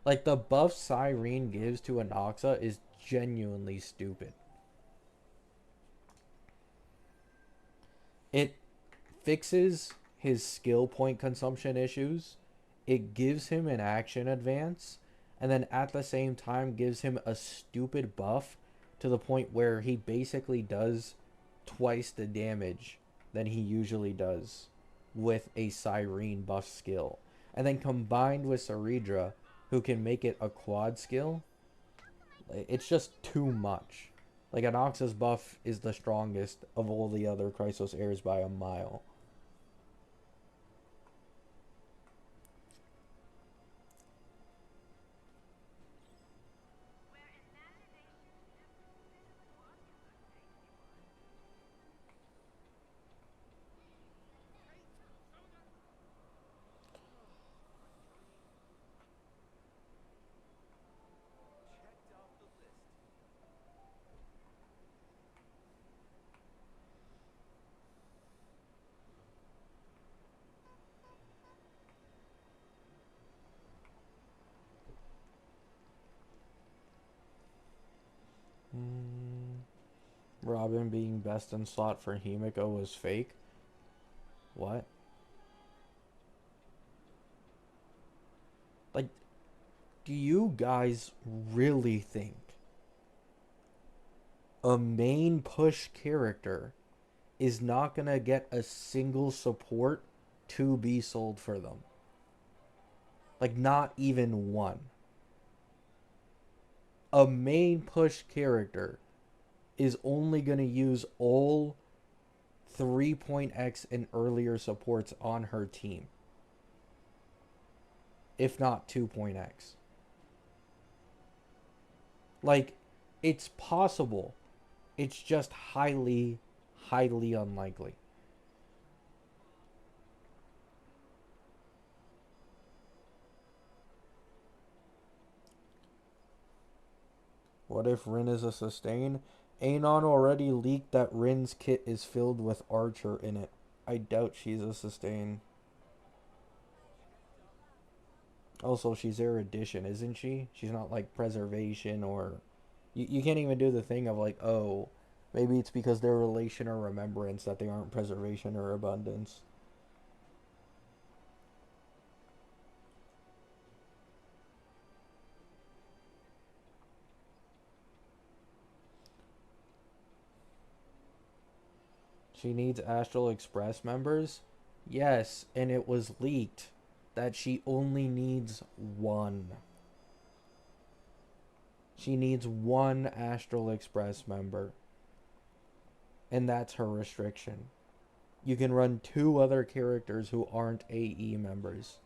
Like, the buff Cyrene gives to Anoxa is genuinely stupid. It fixes his skill point consumption issues. It gives him an action advance. And then at the same time gives him a stupid buff to the point where he basically does twice the damage than he usually does with a Cyrene buff skill. And then combined with Saridra, who can make it a quad skill, it's just too much. Like, Anoxa's buff is the strongest of all the other Chrysos heirs by a mile. Robin being best in slot for Himiko was fake. What? Like, do you guys really think a main push character is not gonna get a single support to be sold for them? Like, not even one. A main push character is only going to use all 3.x and earlier supports on her team. If not 2.x. Like, it's possible. It's just highly, highly unlikely. What if Rin is a sustain? Anon already leaked that Rin's kit is filled with Archer in it. I doubt she's a sustain. Also, she's erudition, isn't she? She's not like preservation or... You can't even do the thing of like, oh, maybe it's because they're relation or remembrance that they aren't preservation or abundance. She needs Astral Express members? Yes, and it was leaked that she only needs one. She needs one Astral Express member. And that's her restriction. You can run 2 other characters who aren't AE members.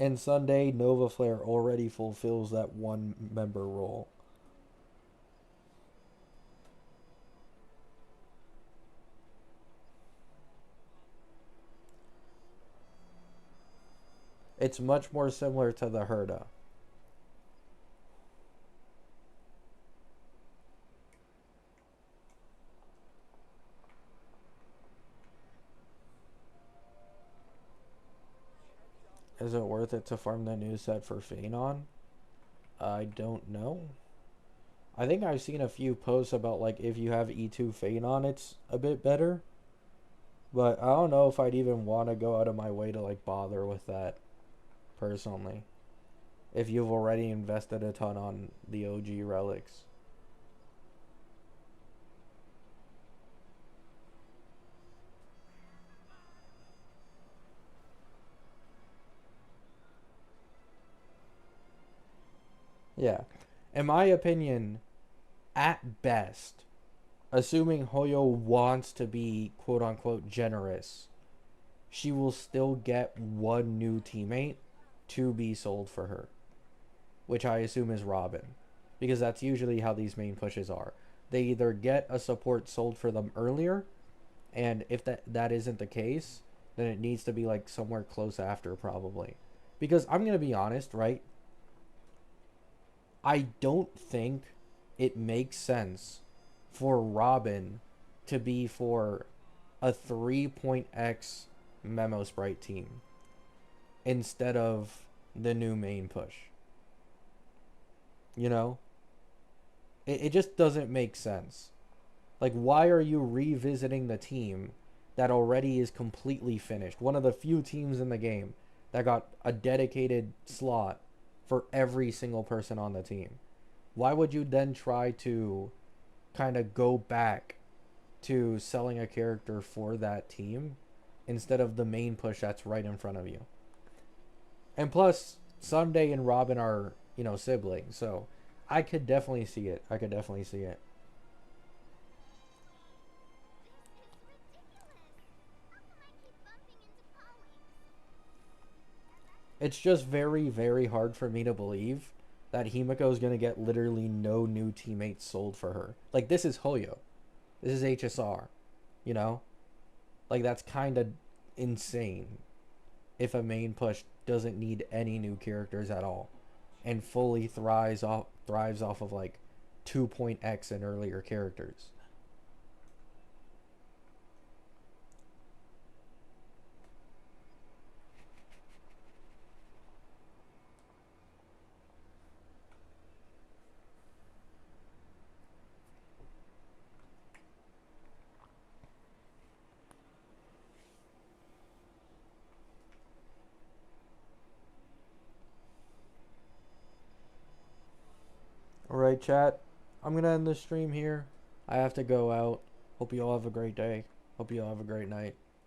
And Sunday, Nova Flare already fulfills that 1 member role. It's much more similar to the Herda. Is it worth it to farm the new set for Phanon? I don't know. I think I've seen a few posts about like if you have E2 Phanon it's a bit better. But I don't know if I'd even want to go out of my way to like bother with that personally. if you've already invested a ton on the OG relics. Yeah. In my opinion, at best, assuming Hoyo wants to be quote unquote generous, she will still get one new teammate to be sold for her, which I assume is Robin, because that's usually how these main pushes are. They either get a support sold for them earlier, and if that isn't the case, then it needs to be like somewhere close after probably. Because I'm going to be honest, right? I don't think it makes sense for Robin to be for a 3.x Memo Sprite team instead of the new main push. You know? It just doesn't make sense. Like, why are you revisiting the team that already is completely finished? One of the few teams in the game that got a dedicated slot for every single person on the team. Why would you then try to kind of go back to selling a character for that team instead of the main push that's right in front of you? And plus, Sunday and Robin are, siblings, so I could definitely see it. It's just very, very hard for me to believe that Himiko is going to get literally no new teammates sold for her. Like, this is Hoyo. This is HSR. You know? Like, that's kind of insane if a main push doesn't need any new characters at all and fully thrives off of, like, 2.x and earlier characters. Alright, chat. I'm going to end the stream here. I have to go out. Hope you all have a great day. Hope you all have a great night.